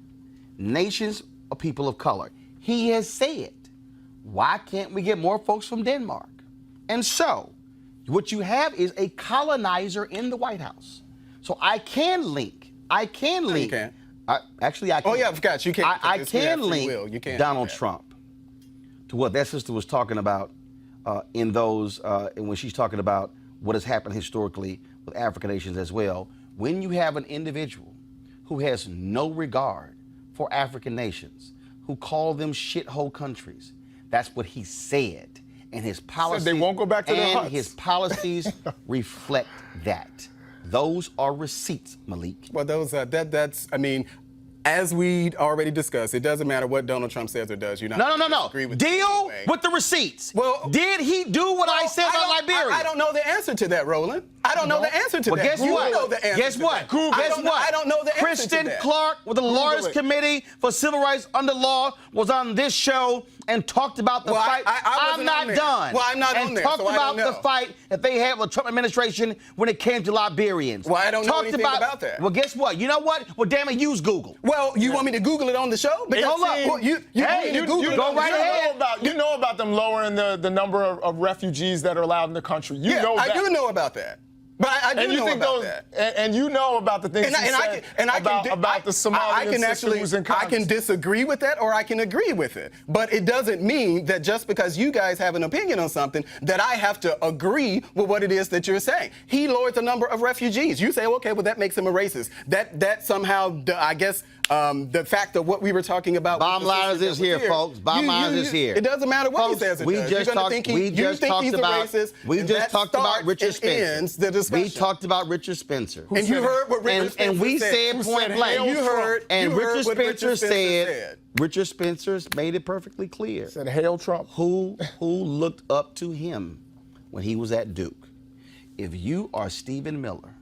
nations of people of color. He has said, why can't we get more folks from Denmark? And so, what you have is a colonizer in the White House. So I can link. You can't. Actually, I can. Oh, yeah, I forgot. You can't. I can link Donald Trump to what that sister was talking about in those, and when she's talking about what has happened historically with African nations as well. When you have an individual who has no regard for African nations, who call them shithole countries, that's what he said. And his policies, they won't go back to their huts. His policies reflect that. Those are receipts, Malik. Well, that's, I mean, as we already discussed, it doesn't matter what Donald Trump says or does. You're not No. Deal with the receipts. Well, did he do what I said about Liberia? I don't know the answer to that, Roland. I don't know the answer to that. Guess what? You know the answer Guess what? To that. Guess what? I don't know the answer Kristen to that. Clark with the Lawyers Committee for Civil Rights Under Law was on this show and talked about the fight. I'm not done. Well, I'm not on there, talked so I don't about know. the fight that they had with the Trump administration when it came to Liberians. Well, I don't know anything about that. Well, guess what? You know what? Well, damn it, use Google. Well, you want me to Google it on the show? Because hold up. Well, you go right ahead. You know about them lowering the number of refugees that are allowed in the country. You know that. I do know about that. But I do know about that. And you know about the things about the Somalian sister who's in Congress. I can disagree with that or I can agree with it. But it doesn't mean that just because you guys have an opinion on something that I have to agree with what it is that you're saying. He lowered the number of refugees. You say, okay, well, that makes him a racist. That somehow, I guess, The fact of what we were talking about. Bottom line is here, folks. Bottom line is here. It doesn't matter what Folks, he says. It we does. just You're gonna talked. think We you just think talked he's a about. racist, We and just that talked about starts Richard and Spencer. ends the discussion. We talked about Richard Spencer. And you heard what Richard Spencer and we said. said Who point said, blank. "Hail Trump." And You heard Richard what Spencer said. said. Richard Spencer made it perfectly clear. Said, "Hail Trump." Who looked up to him when he was at Duke? If you are Stephen Miller,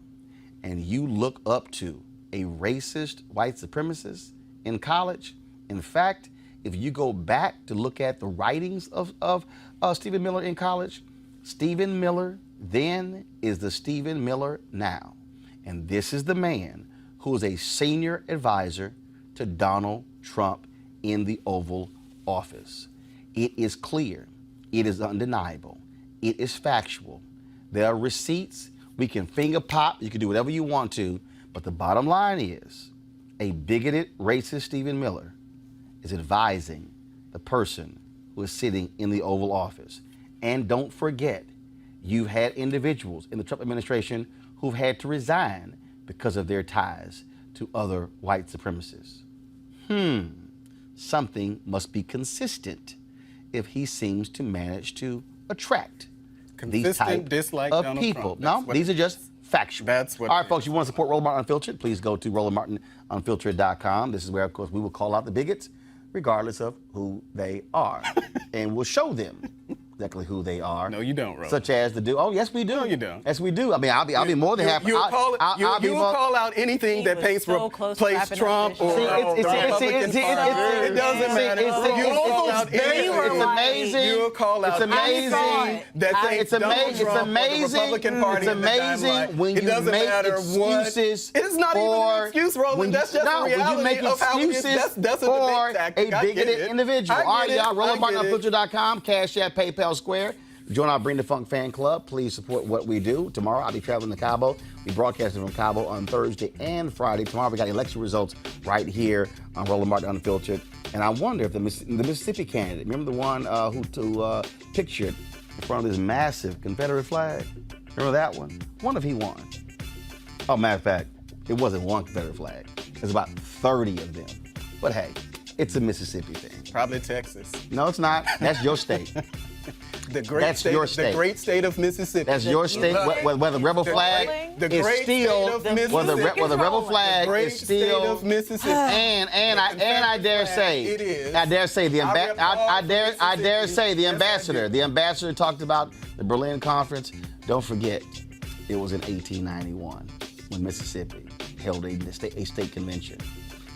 and you look up to a racist white supremacist in college, in fact, if you go back to look at the writings of Stephen Miller in college, Stephen Miller then is the Stephen Miller now. And this is the man who is a senior advisor to Donald Trump in the Oval Office. It is clear. It is undeniable. It is factual. There are receipts. We can finger pop. You can do whatever you want to. But the bottom line is a bigoted, racist Stephen Miller is advising the person who is sitting in the Oval Office. And don't forget, you've had individuals in the Trump administration who've had to resign because of their ties to other white supremacists. Something must be consistent if he seems to manage to attract these type dislike of Donald people. Trump. No, these are just factual. That's what All it right, folks, you want to support Roland Martin Unfiltered? Please go to RolandMartinUnfiltered.com. This is where, of course, we will call out the bigots, regardless of who they are. And we'll show them exactly who they are. No, you don't, Roland. Such as the dude. Oh, yes, we do. No, you don't. Yes, we do. I mean, I'll be more than happy. You will I'll call out anything He that was pays so close to place wrapping up Trump this or show. the Republican Party. It doesn't matter. You will call out anything. It's amazing. You will call out It's amazing. anything that thinks It's amazing. Donald Trump or the Republican Party It's in the amazing limelight. when It you doesn't make matter what. excuses. It is not even an excuse, Roland. That's just the when you reality make of how it is. excuses That's a for debate tactic. a I get bigoted it. individual. I get All right, it. y'all. I get it. RolandMartinUnfiltered.com, Cash App, PayPal, Square. Join our Bring the Funk fan club. Please support what we do. Tomorrow, I'll be traveling to Cabo. We broadcasting from Cabo on Thursday and Friday. Tomorrow, we got election results right here on Roland Martin Unfiltered. And I wonder if the Mississippi candidate, remember the one who pictured in front of this massive Confederate flag? Remember that one? I wonder if he won. Oh, matter of fact, it wasn't one Confederate flag. There's about 30 of them. But hey, it's a Mississippi thing. Probably Texas. No, it's not. That's your state. That's your state. The great state of Mississippi. That's your state. Where the rebel flag The is great still, state of Mississippi. where the rebel flag Great is still, state of Mississippi. and I dare say, It is. I dare say the I dare say the Yes, I ambassador. do. The ambassador talked about the Berlin Conference. Don't forget, it was in 1891 when Mississippi held a state convention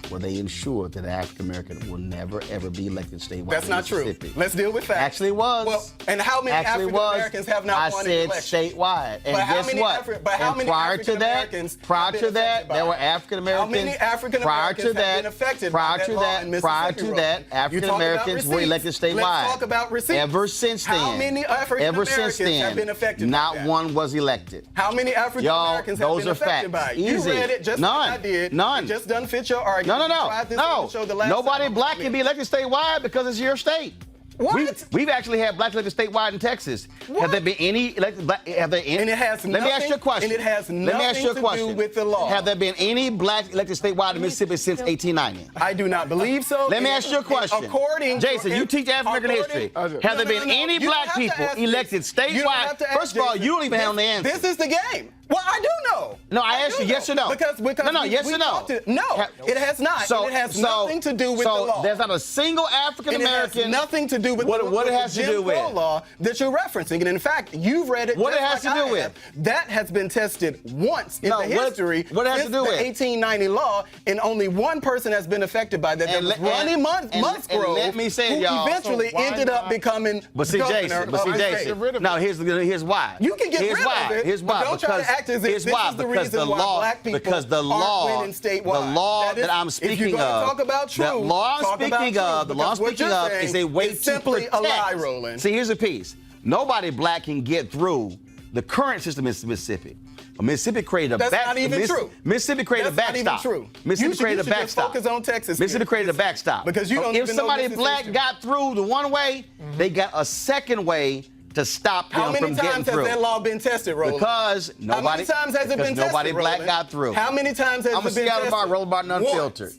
where they ensured that African American will never ever be elected statewide. That's in not true. Mississippi. Let's deal with facts. Actually, it was. Well, and how many African Americans have not won an election? I said statewide. And But how guess many what? how And many prior African to that, Americans prior have been to that, affected by there were it? African Americans. How many African Americans have been affected by prior that to law that, in Mississippi, prior to that, Roland? African You talk about Americans were receipts. elected statewide. Let's talk about receipts. Ever since then, How many African ever Americans since then, have been affected by not that? one was elected. How many African Y'all, Americans have those been are affected facts. by it? Easy. You read it just None. like I did. None. It just doesn't fit your argument. You tried this on the show the last Nobody time. black can be elected statewide because it's your state. What? We've actually had blacks elected statewide in Texas. What? Have there been any elected black? Have there any? And it has Let me ask you a question. and it has Let me ask you a nothing to question. do with the law. Have there been any blacks elected statewide in Mississippi since 1890? I do not believe so. Let me ask you a question. According Jason, you teach African history. Have there been any You don't black have to people ask this. elected You don't have statewide? to ask First of all, Jason. you don't even have the answer. This is the game. Well, I do know. No, I asked do you yes know. or no. Because no, we yes or no. talked no, it has not. So it has nothing to do with the law. There's not a single African And it American. has nothing to do with what it has the to Jim do with Crow law that you're referencing. And in fact, you've read it. What just it has like to do I with? have. That has been tested once in No, the what- history. what it has to since do the with? 1890 law, and only one person has been affected by that. That was Ronnie Musgrove, let me say, who y'all. eventually So why ended up not? becoming But see, governor Jason. of the state. Get rid of No, it. here's why. You can get here's rid why. of it, Here's why. but don't try to Because act as if here's this why. is the Because reason the why law. black people Because the aren't law. winning statewide. The law That is- that I'm if you're speaking gonna of. talk about The truth, law I'm talk about speaking of. truth, The law I'm because what speaking you're of is a saying way is to simply protect. a lie, Roland. See, here's the piece. Nobody black can get through the current system in Mississippi. Mississippi created a That's not even true. Mississippi created That's a not backstop. even true. Mississippi You should created a just backstop. focus on Texas. Mississippi created a backstop. Because you don't if even know somebody Mississippi black history. got through the one way, they got a second way to stop How them many from getting times has through. that law been tested, Roland? Because nobody. How many times has it been tested, nobody black Roland? got through. How many times has I'm it gonna been see out tested? about Roland Martin Unfiltered. Once.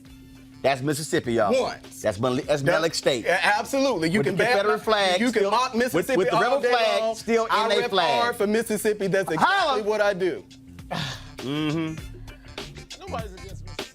That's Mississippi, y'all. Once. That's Malik State. Yeah, absolutely. You With can the ban Confederate flag. You can mock Mississippi with the all rebel day flag long. still in I their rep flag. hard for Mississippi. That's exactly what I do. Mm-hmm. Nobody's against Mississippi.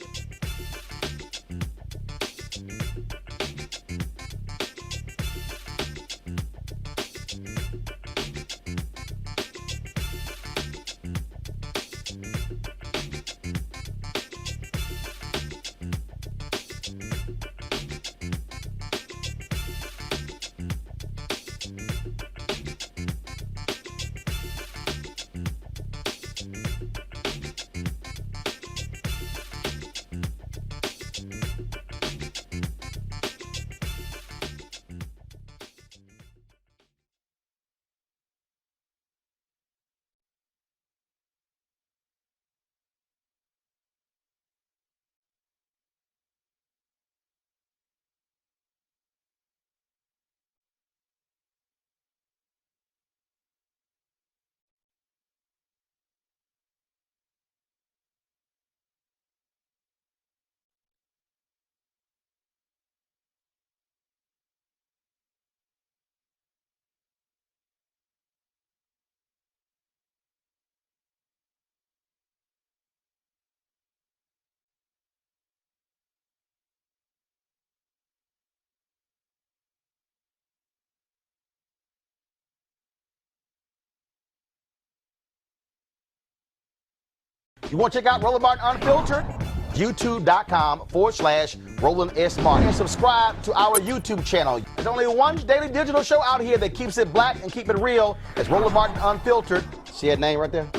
You want to check out Roland Martin Unfiltered? YouTube.com/Roland S. Martin. And subscribe to our YouTube channel. There's only one daily digital show out here that keeps it black and keep it real. It's Roland Martin Unfiltered. See that name right there?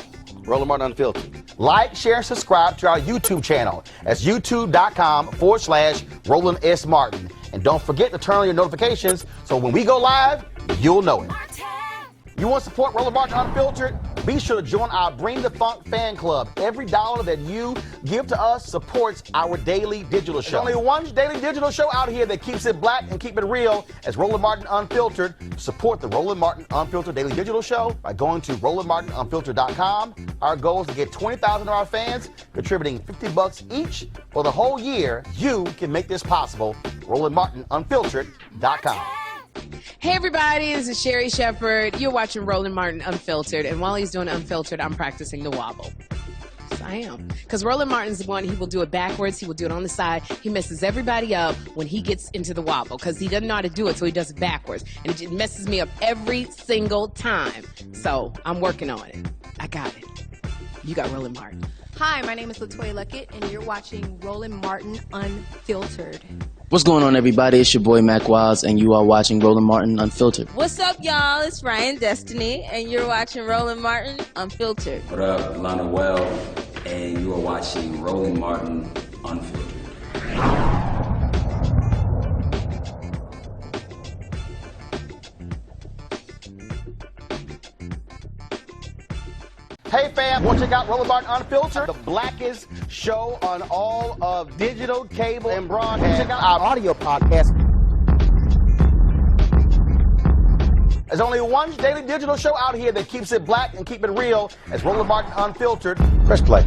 Roland Martin Unfiltered. Like, share, and subscribe to our YouTube channel. That's YouTube.com/Roland S. Martin. And don't forget to turn on your notifications so when we go live, you'll know it. You want to support Roland Martin Unfiltered? Be sure to join our Bring the Funk fan club. Every dollar that you give to us supports our daily digital show. There's only one daily digital show out here that keeps it black and keep it real. It's Roland Martin Unfiltered. Support the Roland Martin Unfiltered daily digital show by going to RolandMartinUnfiltered.com. Our goal is to get 20,000 of our fans contributing $50 each for the whole year. You can make this possible. RolandMartinUnfiltered.com. Hey everybody, this is Sherry Shepherd. You're watching Roland Martin Unfiltered, and while he's doing Unfiltered, I'm practicing the wobble. Yes, I am. Because Roland Martin's the one, he will do it backwards, he will do it on the side. He messes everybody up when he gets into the wobble, because he doesn't know how to do it, so he does it backwards. And it just messes me up every single time. So, I'm working on it. I got it. You got Roland Martin. Hi, my name is LaToya Luckett, and you're watching Roland Martin Unfiltered. What's going on, everybody? It's your boy Mac Wiles, and you are watching Roland Martin Unfiltered. What's up, y'all? It's Ryan Destiny, and you're watching Roland Martin Unfiltered. What up, Lana Well, and you are watching Roland Martin Unfiltered. Hey fam, want to check out Roland Martin Unfiltered? The blackest show on all of digital, cable, and broadcast. Check out our audio podcast. There's only one daily digital show out here that keeps it black and keep it real. It's Roland Martin Unfiltered. Press play.